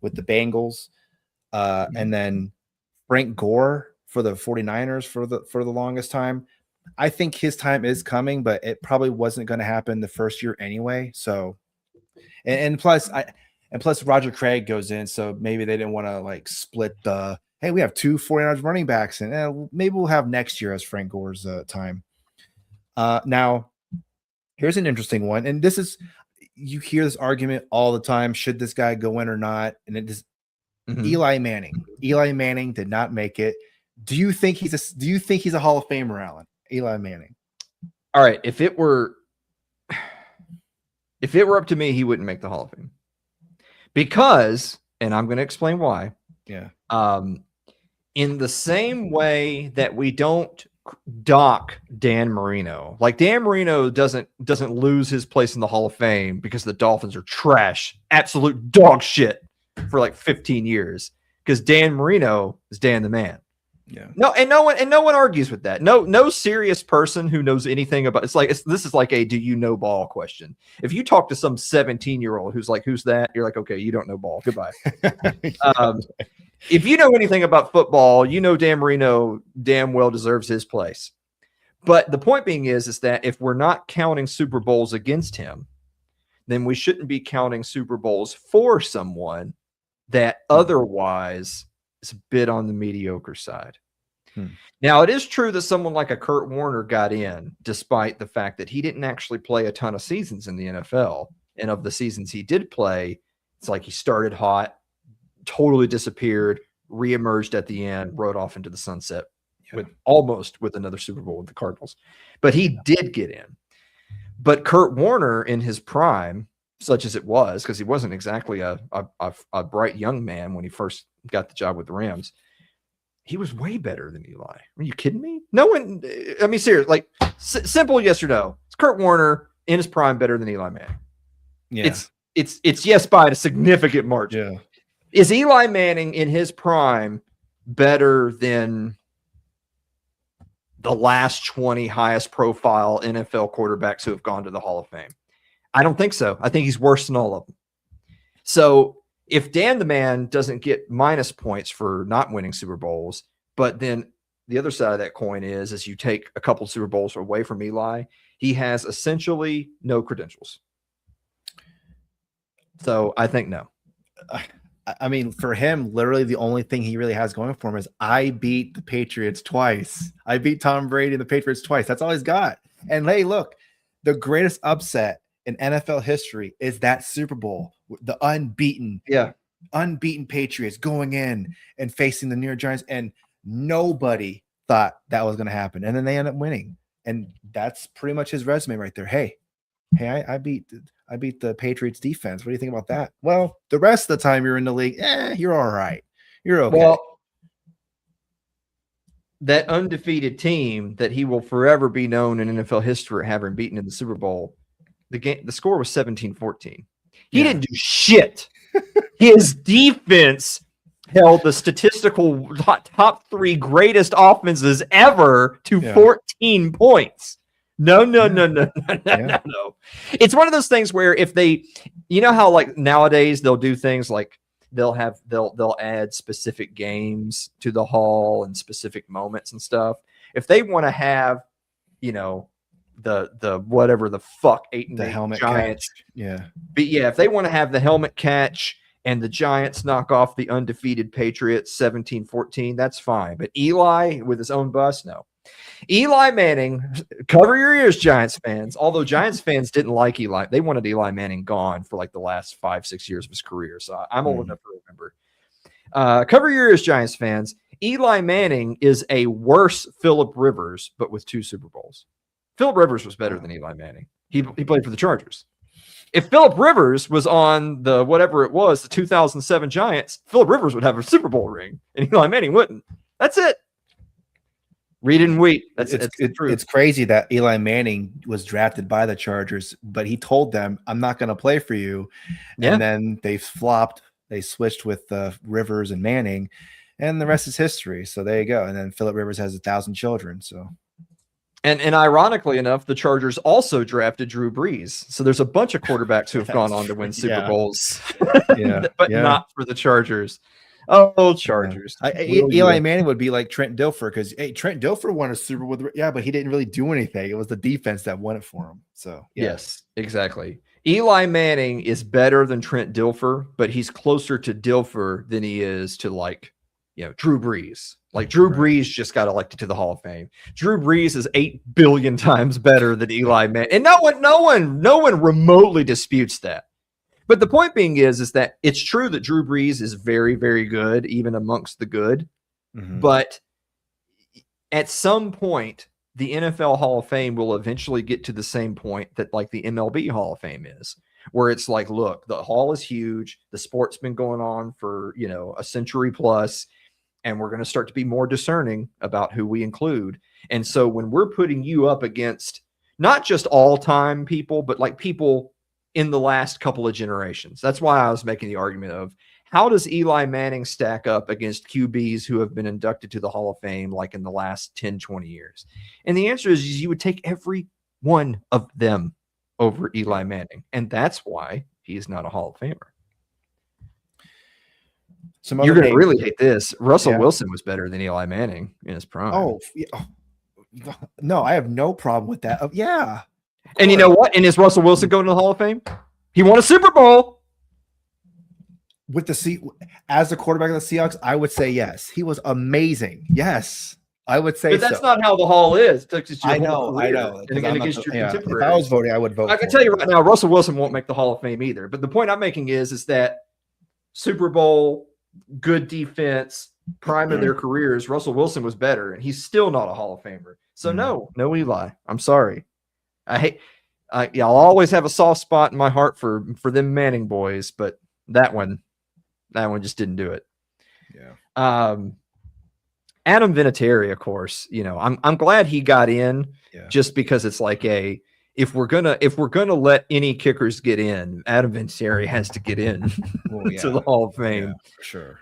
with the Bengals. And then Frank Gore for the 49ers for the longest time. I think his time is coming, but it probably wasn't going to happen the first year anyway. So, and plus Roger Craig goes in, so maybe they didn't want to like split the, hey, we have 2 49ers running backs, and maybe we'll have next year as Frank Gore's time. Now, here's an interesting one, and this is, you hear this argument all the time: should this guy go in or not? And it is Eli Manning. Eli Manning did not make it. Do you think he's a Hall of Famer, Alan? Eli Manning. All right. If it were up to me, he wouldn't make the Hall of Fame. Because, and I'm going to explain why. Yeah. In the same way that we don't dock Dan Marino, like Dan Marino doesn't lose his place in the Hall of Fame because the Dolphins are trash, absolute dog shit for like 15 years. Because Dan Marino is Dan the man. Yeah. No one argues with that. No serious person who knows anything about this is like a do you know ball question. If you talk to some 17-year-old who's like, who's that? You're like, okay, you don't know ball. Goodbye. If you know anything about football, you know Dan Marino damn well deserves his place. But the point being is that if we're not counting Super Bowls against him, then we shouldn't be counting Super Bowls for someone that otherwise is a bit on the mediocre side. Now, it is true that someone like a Kurt Warner got in despite the fact that he didn't actually play a ton of seasons in the NFL. And of the seasons he did play, it's like he started hot, totally disappeared, reemerged at the end, rode off into the sunset with another Super Bowl with the Cardinals. But he did get in. But Kurt Warner in his prime, such as it was, because he wasn't exactly a bright young man when he first got the job with the Rams, he was way better than Eli. Are you kidding me? No one, I mean, seriously, like simple yes or no. It's Kurt Warner in his prime better than Eli Manning. Yeah. It's yes by a significant margin. Yeah. Is Eli Manning in his prime better than the last 20 highest profile NFL quarterbacks who have gone to the Hall of Fame? I don't think so. I think he's worse than all of them. So if Dan the man doesn't get minus points for not winning Super Bowls, but then the other side of that coin is you take a couple Super Bowls away from Eli, he has essentially no credentials. So I think no. I mean, for him, literally the only thing he really has going for him is I beat the Patriots twice. I beat Tom Brady and the Patriots twice. That's all he's got. And hey, look, the greatest upset in NFL history is that Super Bowl, the unbeaten Patriots going in and facing the New York Giants, and nobody thought that was going to happen. And then they end up winning. And that's pretty much his resume right there. Hey, I beat the Patriots defense. What do you think about that? Well, the rest of the time you're in the league, you're all right. You're okay. Well, that undefeated team that he will forever be known in NFL history having beaten in the Super Bowl, the score was 17-14. He didn't do shit. His defense held the statistical top 3 greatest offenses ever to 14 points. No. It's one of those things where if they, you know how like nowadays they'll do things like they'll add specific games to the hall and specific moments and stuff. If they want to have, the whatever the fuck 8-8 helmet Giants, catch. Yeah. but yeah, if they want to have the helmet catch and the Giants knock off the undefeated Patriots 17-14, that's fine. But Eli with his own bus, no. Eli Manning, cover your ears, Giants fans. Although Giants fans didn't like Eli, they wanted Eli Manning gone for like the last 5-6 years of his career. So I'm old enough to remember. Cover your ears, Giants fans. Eli Manning is a worse Phillip Rivers, but with 2 Super Bowls. Phillip Rivers was better than Eli Manning. He played for the Chargers. If Phillip Rivers was on the whatever it was, the 2007 Giants, Phillip Rivers would have a Super Bowl ring, and Eli Manning wouldn't. That's it. Read and wheat. It's crazy that Eli Manning was drafted by the Chargers, but he told them, "I'm not going to play for you." Yeah. And then they flopped. They switched with Rivers and Manning, and the rest is history. So there you go. And then Phillip Rivers has 1,000 children. So. And ironically enough, the Chargers also drafted Drew Brees. So there's a bunch of quarterbacks who have gone on to win Super Bowls, but not for the Chargers. Oh, Chargers. Eli Manning would be like Trent Dilfer because Trent Dilfer won a Super Bowl but he didn't really do anything. It was the defense that won it for him. So yes, exactly. Eli Manning is better than Trent Dilfer, but he's closer to Dilfer than he is to Drew Brees. Like Drew Brees just got elected to the Hall of Fame. Drew Brees is 8 billion times better than Eli Manning. And no one remotely disputes that. But the point being is that it's true that Drew Brees is very, very good, even amongst the good. Mm-hmm. But at some point, the NFL Hall of Fame will eventually get to the same point that like the MLB Hall of Fame is, where it's like, look, the hall is huge. The sport's been going on for, a century plus. And we're going to start to be more discerning about who we include. And so when we're putting you up against not just all-time people, but like people in the last couple of generations, that's why I was making the argument of how does Eli Manning stack up against QBs who have been inducted to the Hall of Fame like in the last 10, 20 years? And the answer is you would take every one of them over Eli Manning. And that's why he's not a Hall of Famer. You're going to really hate this. Russell Wilson was better than Eli Manning in his prime. Oh, no, I have no problem with that. Yeah. And you know what? And is Russell Wilson going to the Hall of Fame? He won a Super Bowl. With as the quarterback of the Seahawks, I would say yes. He was amazing. Yes, I would say. But that's not how the Hall is. I know. And against your contemporaries. If I was voting, I would vote. I can tell you right now, Russell Wilson won't make the Hall of Fame either. But the point I'm making is that Super Bowl, good defense, prime of their careers, Russell Wilson was better, and he's still not a Hall of Famer. So no Eli. I'm sorry. I'll always have a soft spot in my heart for them Manning boys, but that one just didn't do it. Yeah. Adam Vinatieri, of course, I'm glad he got in just because it's like if we're gonna let any kickers get in, Adam Vinatieri has to get in to the Hall of Fame. Yeah, for sure.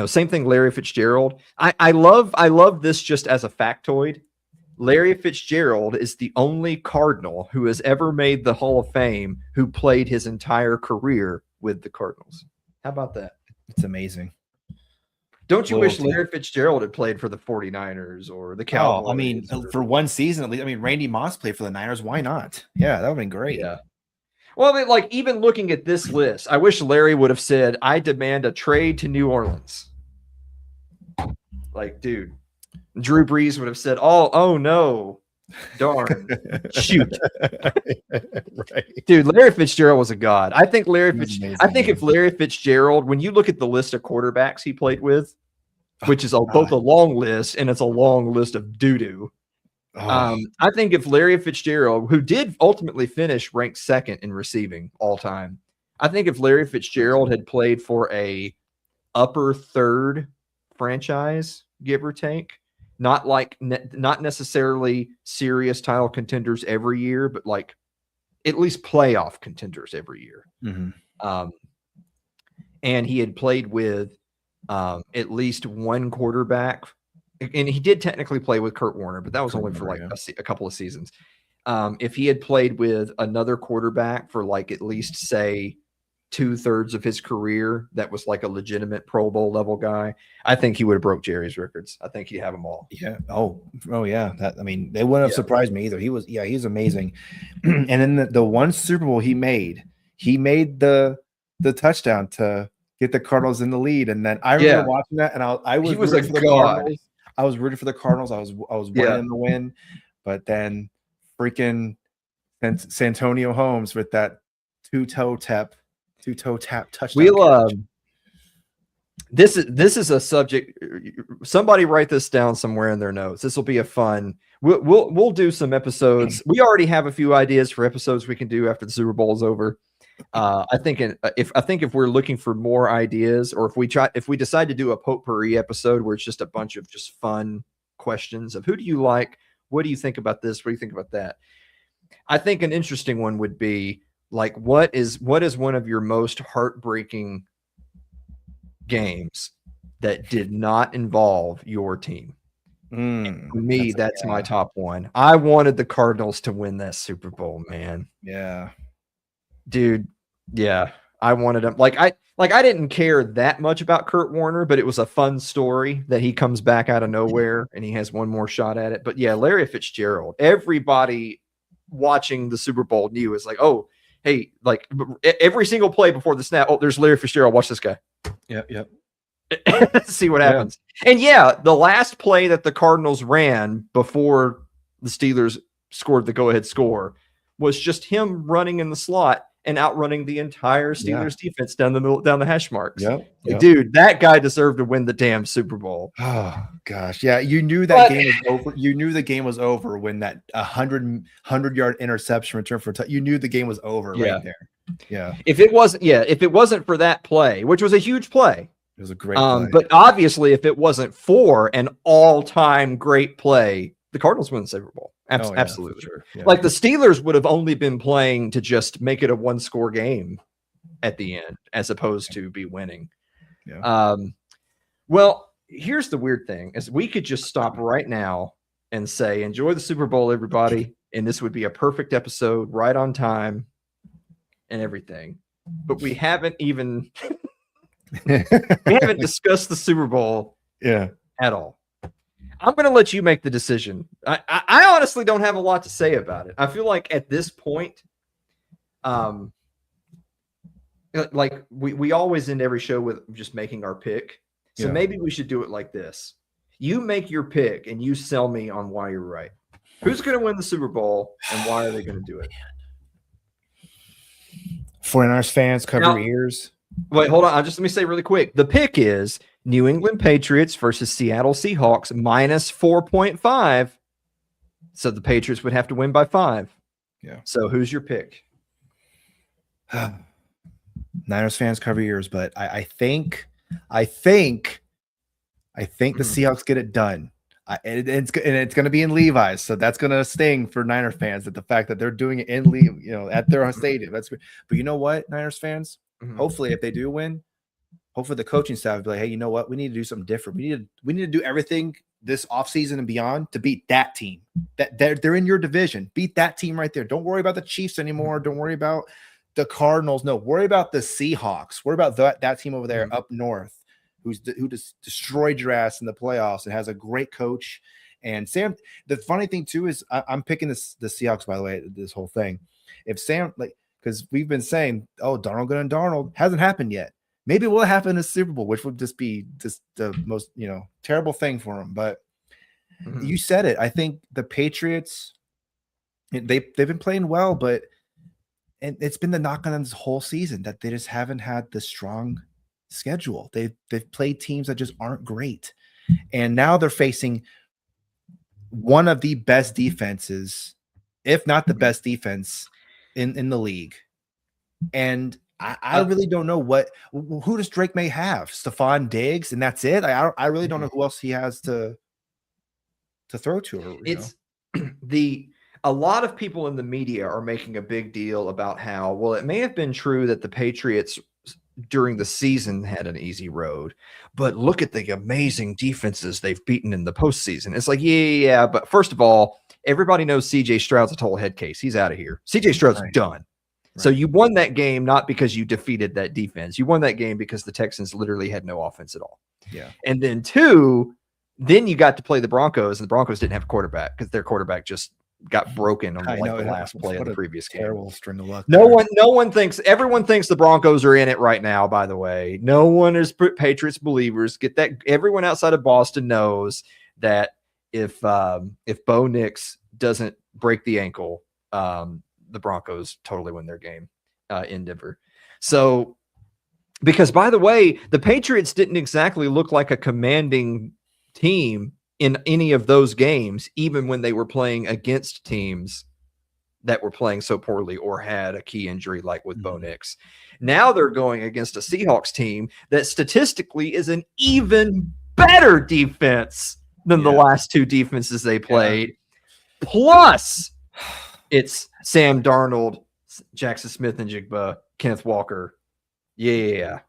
Same thing. Larry Fitzgerald. I love this just as a factoid. Larry Fitzgerald is the only Cardinal who has ever made the Hall of Fame who played his entire career with the Cardinals. How about that? It's amazing. Don't you wish Larry Fitzgerald had played for the 49ers or the Cowboys? I mean, for one season at least. I mean, Randy Moss played for the Niners. Why not? Yeah, that would have been great. Yeah. Well, like even looking at this list, I wish Larry would have said, "I demand a trade to New Orleans." Like, dude, Drew Brees would have said, "Oh no, darn, shoot." Right. Dude, Larry Fitzgerald was a god. I think if Larry Fitzgerald, when you look at the list of quarterbacks he played with, which is both a long list and it's a long list of doo-doo. I think if Larry Fitzgerald, who did ultimately finish ranked second in receiving all time, I think if Larry Fitzgerald had played for a upper third franchise, give or take, not necessarily serious title contenders every year, but like at least playoff contenders every year. Mm-hmm. And he had played with at least one quarterback. And he did technically play with Kurt Warner, but that was only for like a couple of seasons. if he had played with another quarterback for like at least say 2/3 of his career, that was like a legitimate Pro Bowl level guy, I think he would have broke Jerry's records. I think he'd have them all. Yeah. Oh yeah. That, I mean, they wouldn't have surprised me either. He's amazing. And then the one Super Bowl he made the touchdown to get the Cardinals in the lead. And then I remember watching that, and I was He was rooting a for the god. Cardinals. I was rooting for the Cardinals. I was wanting them to win, but then freaking Santonio Holmes with that two-toe tap touchdown. This is a subject. Somebody write this down somewhere in their notes. This will be a fun. We'll do some episodes. We already have a few ideas for episodes we can do after the Super Bowl is over. I think if we're looking for more ideas, or if we decide to do a potpourri episode where it's just a bunch of just fun questions of who do you like, what do you think about this, what do you think about that, I think an interesting one would be like what is one of your most heartbreaking games that did not involve your team. For me, that's my top one. I wanted the Cardinals to win that Super Bowl, man. Yeah. Dude, yeah, I wanted him. I didn't care that much about Kurt Warner, but it was a fun story that he comes back out of nowhere and he has one more shot at it. But yeah, Larry Fitzgerald, everybody watching the Super Bowl knew it's like, oh, hey, like every single play before the snap, oh, there's Larry Fitzgerald. Watch this guy. Yep. See what happens. And yeah, the last play that the Cardinals ran before the Steelers scored the go-ahead score was just him running in the slot and outrunning the entire Steelers defense down the hash marks. Yep. Dude, that guy deserved to win the damn Super Bowl. Oh gosh, yeah, you knew that game was over. You knew the game was over when that 100-yard interception return for you knew the game was over right there. Yeah. If it wasn't for that play, which was a huge play. It was a great play. But obviously, if it wasn't for an all-time great play, the Cardinals win the Super Bowl. Absolutely. Sure. Yeah. Like the Steelers would have only been playing to just make it a one-score game at the end, as opposed to be winning. Yeah. Well, here's the weird thing: is we could just stop right now and say, "Enjoy the Super Bowl, everybody," and this would be a perfect episode, right on time, and everything. But we haven't even discussed the Super Bowl, at all. I'm going to let you make the decision. I honestly don't have a lot to say about it. I feel like at this point, like we always end every show with just making our pick. So maybe we should do it like this. You make your pick and you sell me on why you're right. Who's going to win the Super Bowl and why are they going to do it? 49ers fans, cover your ears. Wait, hold on. Let me say really quick. The pick is New England Patriots versus Seattle Seahawks minus 4.5. So the Patriots would have to win by 5. Yeah. So who's your pick? Niners fans, cover your ears, but I think the Seahawks get it done. It's going to be in Levi's, so that's going to sting for Niner fans. That the fact that they're doing it in at their stadium. But you know what, Niners fans. Hopefully, if they do win, hopefully the coaching staff will be like, hey, you know what? We need to do something different. We need to do everything this offseason and beyond to beat that team. That they're in your division. Beat that team right there. Don't worry about the Chiefs anymore. Don't worry about the Cardinals. No, worry about the Seahawks. Worry about that team over there up north who just destroyed your ass in the playoffs and has a great coach. And Sam, the funny thing too is I'm picking the Seahawks, by the way, this whole thing. If Sam, because we've been saying, oh, Darnold hasn't happened yet. Maybe it will happen in the Super Bowl, which would just be the most, terrible thing for him. But you said it. I think the Patriots, they've been playing well, but it's been the knock on them this whole season that they just haven't had the strong schedule. They've played teams that just aren't great. And now they're facing one of the best defenses, if not the best defense in the league. And I really don't know who does Drake May have? Stephon Diggs, and that's it. I really don't know who else he has to throw to. A lot of people in the media are making a big deal about how, well, it may have been true that the Patriots during the season had an easy road, but look at the amazing defenses they've beaten in the postseason. It's like, yeah, but first of all, everybody knows CJ Stroud's a total head case. He's out of here. CJ Stroud's Right. done. So Right. you won that game not because you defeated that defense. You won that game because the Texans literally had no offense at all. Yeah. And then two, then you got to play the Broncos, and the Broncos didn't have a quarterback because their quarterback just got broken on I know, the last play of what the a previous game. terrible string of luck. No there. one thinks, everyone thinks the Broncos are in it right now, by the way. No one is Patriots believers. Get that. Everyone outside of Boston knows that if Bo Nix doesn't break the ankle, the Broncos totally win their game in Denver. So, because by the way, the Patriots didn't exactly look like a commanding team in any of those games, even when they were playing against teams that were playing so poorly or had a key injury like with Bo Nix. Now they're going against a Seahawks team that statistically is an even better defense than the last two defenses they played. Plus, it's Sam Darnold, Jackson Smith and Jigba, Kenneth Walker. Yeah.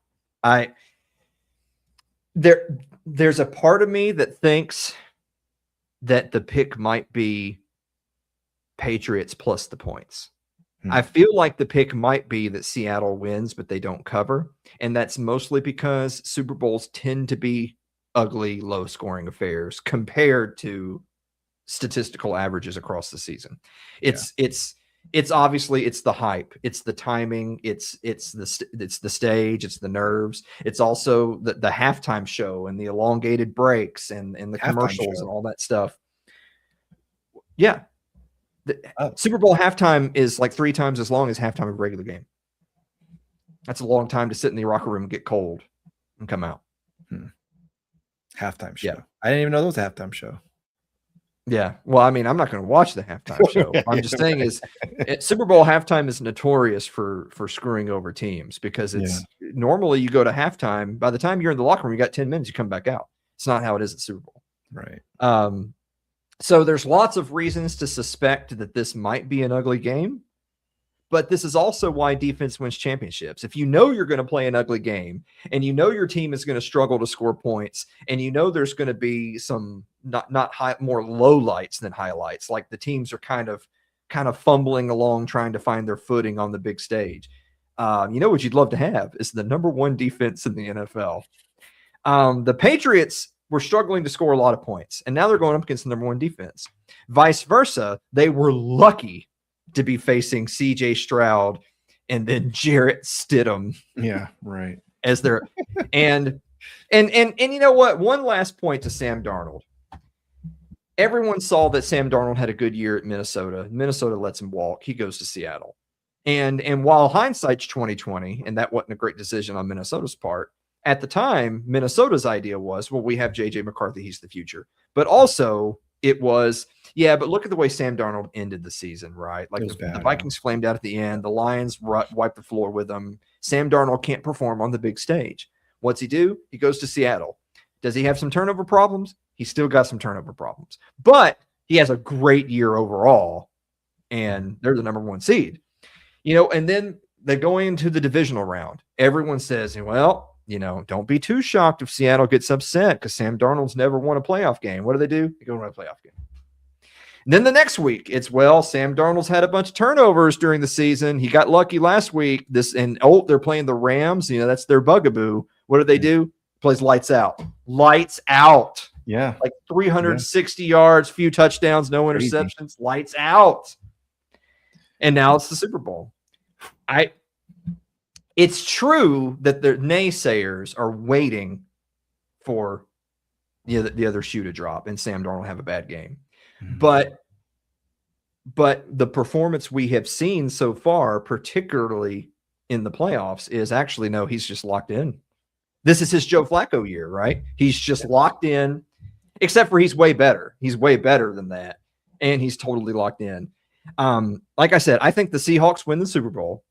There's a part of me that thinks that the pick might be Patriots plus the points. I feel like the pick might be that Seattle wins, but they don't cover. And that's mostly because Super Bowls tend to be ugly, low scoring affairs compared to statistical averages across the season. It's obviously it's the hype, it's the timing, it's the stage, it's the nerves. It's also the halftime show and the elongated breaks and the commercials and all that stuff. Yeah. Super Bowl halftime is like 3 times as long as halftime of a regular game. That's a long time to sit in the locker room and get cold and come out. Halftime show. Yeah. I didn't even know there was a halftime show. Yeah. Well, I mean, I'm not going to watch the halftime show. I'm just saying is Super Bowl halftime is notorious for screwing over teams because it's normally you go to halftime. By the time you're in the locker room, you got 10 minutes, you come back out. It's not how it is at Super Bowl. Right. So there's lots of reasons to suspect that this might be an ugly game, but this is also why defense wins championships. If you know you're going to play an ugly game and you know your team is going to struggle to score points and you know there's going to be some not high, more low lights than highlights, like the teams are kind of fumbling along trying to find their footing on the big stage. You know what you'd love to have is the number 1 defense in the NFL. The Patriots were struggling to score a lot of points, and now they're going up against the number 1 defense. Vice versa, they were lucky to be facing CJ Stroud and then Jarrett Stidham. Yeah, right. As their and you know what? One last point to Sam Darnold. Everyone saw that Sam Darnold had a good year at Minnesota. Minnesota lets him walk. He goes to Seattle. And while hindsight's 2020, and that wasn't a great decision on Minnesota's part, at the time, Minnesota's idea was, well, we have J.J. McCarthy. He's the future. But also it was, but look at the way Sam Darnold ended the season, right? Like the Vikings flamed out at the end. The Lions wiped the floor with them. Sam Darnold can't perform on the big stage. What's he do? He goes to Seattle. Does he have some turnover problems? He's still got some turnover problems. But he has a great year overall, and they're the number 1 seed. And then they go into the divisional round. Everyone says, well, don't be too shocked if Seattle gets upset because Sam Darnold's never won a playoff game. What do? They go win a playoff game. And then the next week, it's, Sam Darnold's had a bunch of turnovers during the season. He got lucky last week. They're playing the Rams. That's their bugaboo. What do? Plays lights out. Lights out. Yeah. Like 360 yards, few touchdowns, no interceptions, lights out. And now it's the Super Bowl. It's true that the naysayers are waiting for the other shoe to drop and Sam Darnold have a bad game. But the performance we have seen so far, particularly in the playoffs, is actually, no, he's just locked in. This is his Joe Flacco year, right? He's just locked in, except for he's way better. He's way better than that. And he's totally locked in. Like I said, I think the Seahawks win the Super Bowl.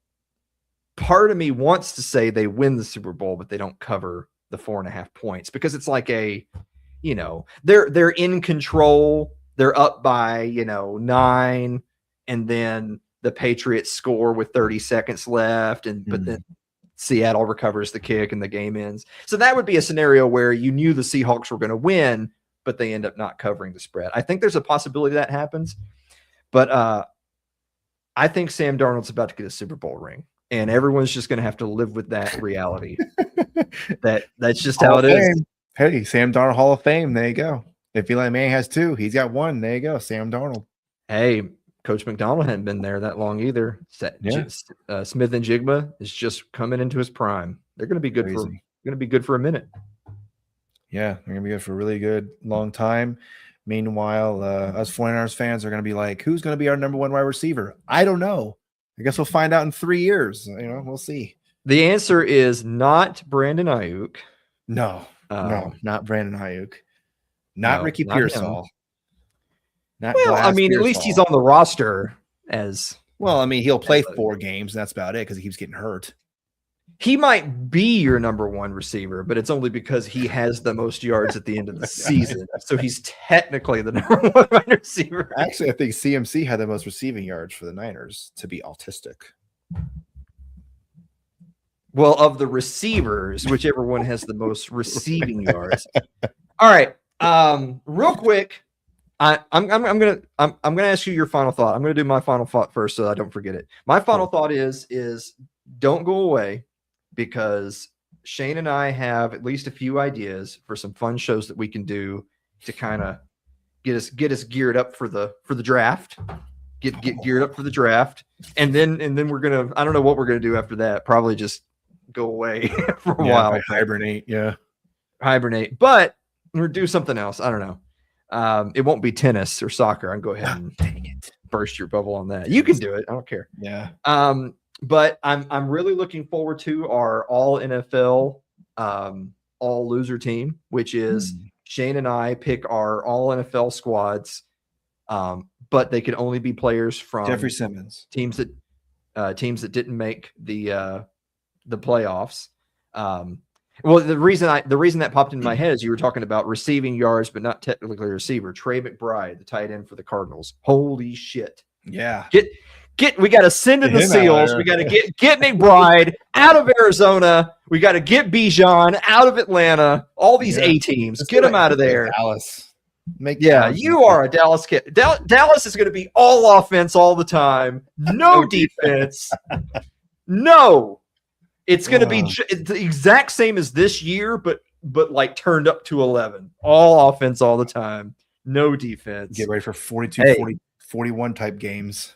Part of me wants to say they win the Super Bowl, but they don't cover the 4.5 points because it's like they're in control. They're up by, 9, and then the Patriots score with 30 seconds left. But then Seattle recovers the kick and the game ends. So that would be a scenario where you knew the Seahawks were going to win, but they end up not covering the spread. I think there's a possibility that happens, but I think Sam Darnold's about to get a Super Bowl ring, and everyone's just going to have to live with that reality. That's just how it is. Hey, Sam Darnold Hall of Fame. There you go. If Eli Manning has 2, he's got 1. There you go, Sam Darnold. Hey, Coach McDonald hadn't been there that long either. Smith and Jigba is just coming into his prime. They're going to be good for a minute. Yeah, they're going to be good for a really good long time. Meanwhile, us 49ers fans are going to be like, who's going to be our number 1 wide receiver? I don't know. I guess we'll find out in 3 years. We'll see. The answer is not Brandon Ayuk. No, not Brandon Ayuk. Not Ricky Pearsall. At least he's on the roster as well. I mean, he'll play 4 games, and that's about it because he keeps getting hurt. He might be your number 1 receiver, but it's only because he has the most yards at the end of the season. So he's technically the number 1 wide receiver. Actually, I think CMC had the most receiving yards for the Niners to be autistic. Well, of the receivers, whichever one has the most receiving yards. All right. Real quick, I'm gonna ask you your final thought. I'm gonna do my final thought first, so I don't forget it. My final thought is don't go away, because Shane and I have at least a few ideas for some fun shows that we can do to kind of get us geared up for the draft. Get geared up for the draft, and then we're gonna, I don't know what we're gonna do after that. Probably just go away for a while. Hibernate. But or do something else. I don't know. It won't be tennis or soccer. I can go ahead and burst your bubble on that. You can do it. I don't care. Yeah. But I'm really looking forward to our all NFL, all loser team, which is Shane and I pick our all NFL squads. But they could only be players from Jeffrey Simmons teams that didn't make the playoffs. Well, the reason that popped into my head is you were talking about receiving yards, but not technically a receiver. Trey McBride, the tight end for the Cardinals. Holy shit! Yeah, we got to send in the Seals. We got to get McBride out of Arizona. We got to get Bijan out of Atlanta. All these A teams, get them out of there. Dallas. You are a Dallas kid. Dallas is going to be all offense all the time. No defense. No. It's going to be the exact same as this year, but like turned up to 11. All offense all the time. No defense. Get ready for 42, 41 type games.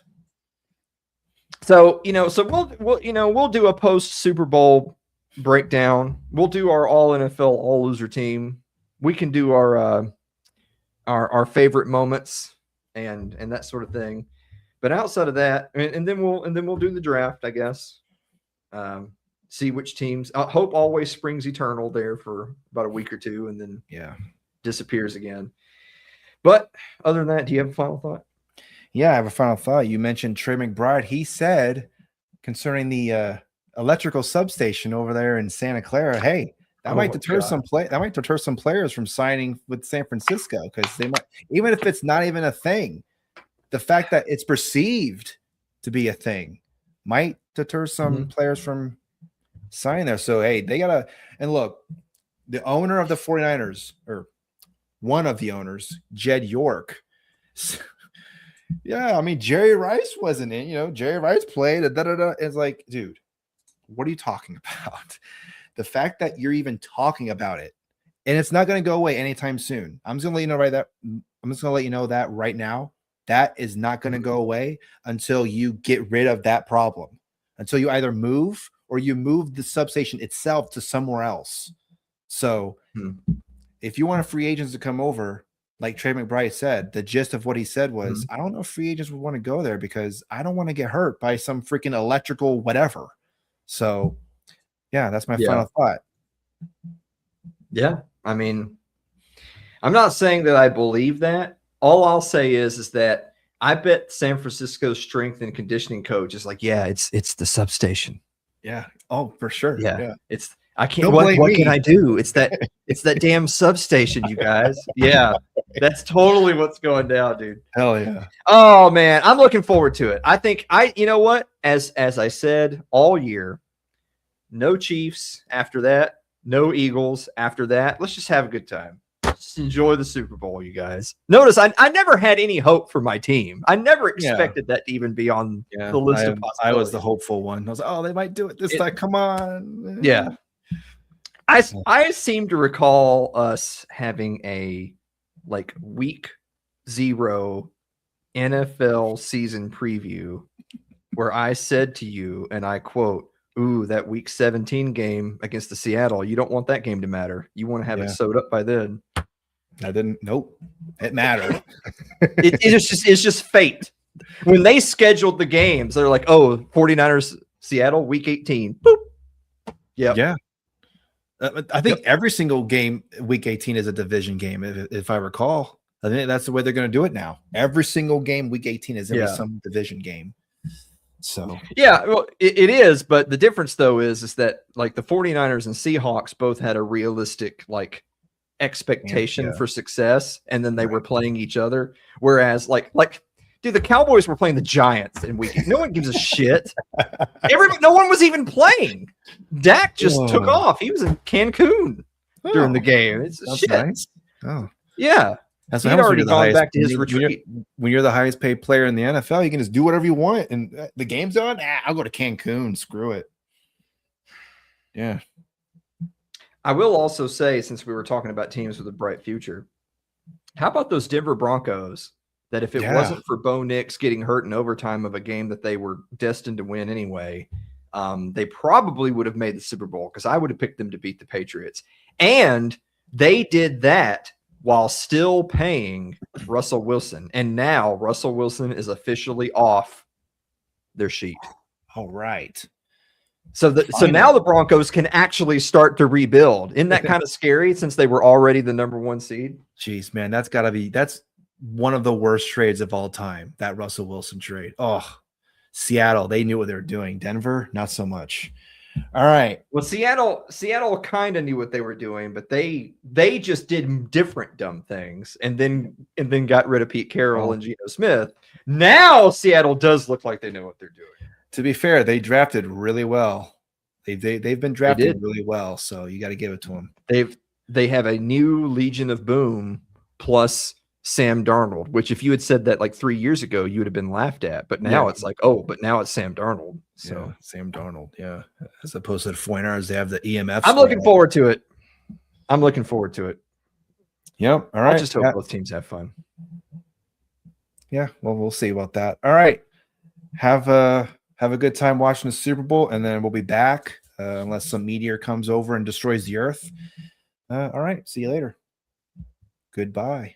So, we'll do a post Super Bowl breakdown. We'll do our all NFL, all loser team. We can do our favorite moments and that sort of thing. But outside of that, and then we'll do the draft, I guess. See which teams. Hope always springs eternal there for about a week or two, and then disappears again. But other than that, do you have a final thought? Yeah, I have a final thought. You mentioned Trey McBride. He said concerning the electrical substation over there in Santa Clara, hey, that might deter some players from signing with San Francisco, because they might, even if it's not even a thing, the fact that it's perceived to be a thing might deter some players from signing there. So, hey, they got to – and look, the owner of the 49ers, or one of the owners, Jed York – yeah, I mean, Jerry Rice wasn't in. Jerry Rice played. It's like, dude, what are you talking about? The fact that you're even talking about it, and it's not going to go away anytime soon. I'm just going to let you know that right now. That is not going to go away until you get rid of that problem. Until you either move or you move the substation itself to somewhere else. So, if you want free agents to come over, like Trey McBride said, the gist of what he said was, I don't know if free agents would want to go there because I don't want to get hurt by some freaking electrical whatever. So, yeah, that's my final thought. Yeah, I mean, I'm not saying that I believe that. All I'll say is that I bet San Francisco's strength and conditioning coach is like, yeah, it's the substation. Yeah. Oh, for sure. Yeah. I can't. What can I do? It's that damn substation, you guys. Yeah, that's totally what's going down, dude. Hell yeah. Oh man, I'm looking forward to it. I think you know what? As I said all year, no Chiefs after that, no Eagles after that. Let's just have a good time. Just enjoy the Super Bowl, you guys. Notice I never had any hope for my team. I never expected that to even be on the list of possibilities. I was the hopeful one. I was like, oh, they might do it this time. Come on. Yeah. I seem to recall us having a like week 0 NFL season preview where I said to you, and I quote, "Ooh, that week 17 game against the Seattle, you don't want that game to matter. You want to have it sewed up by then." I didn't. Nope. It mattered. It's just fate. When they scheduled the games, they're like, "Oh, 49ers Seattle week 18." Boop. Yep. Yeah. I think every single game week 18 is a division game, if I recall. I think that's the way they're going to do it now. Every single game week 18 is going to be some division game. So yeah, well, it is, but the difference though is that like the 49ers and Seahawks both had a realistic like expectation for success, and then they were playing each other. Whereas like dude, the Cowboys were playing the Giants in week 8. No one gives a shit. No one was even playing. Dak just took off. He was in Cancun during the game. It's shit. Nice. Oh, yeah. That's He'd already gone back to his retreat. When you're the highest paid player in the NFL, you can just do whatever you want. And the game's on. I'll go to Cancun. Screw it. Yeah. I will also say, since we were talking about teams with a bright future, how about those Denver Broncos? That if it wasn't for Bo Nix getting hurt in overtime of a game that they were destined to win anyway, they probably would have made the Super Bowl, because I would have picked them to beat the Patriots. And they did that while still paying Russell Wilson. And now Russell Wilson is officially off their sheet. All right. So now the Broncos can actually start to rebuild. Isn't that kind of scary, since they were already the #1 seed? Jeez, man, that's one of the worst trades of all time, that Russell Wilson trade. Oh, Seattle, they knew what they were doing. Denver, not so much. All right. Well, Seattle kind of knew what they were doing, but they just did different dumb things, and then got rid of Pete Carroll and Geno Smith. Now Seattle does look like they know what they're doing. To be fair, they drafted really well. They've been drafted really well, so you got to give it to them. They have a new Legion of Boom plus Sam Darnold, which if you had said that like 3 years ago, you would have been laughed at. But now it's like, but now it's Sam Darnold. So Sam Darnold, as opposed to the 49ers, they have the EMF. I'm looking forward to it. Yep. All right. I just hope both teams have fun. Yeah. Well, we'll see about that. All right. Have a good time watching the Super Bowl, and then we'll be back unless some meteor comes over and destroys the earth. All right. See you later. Goodbye.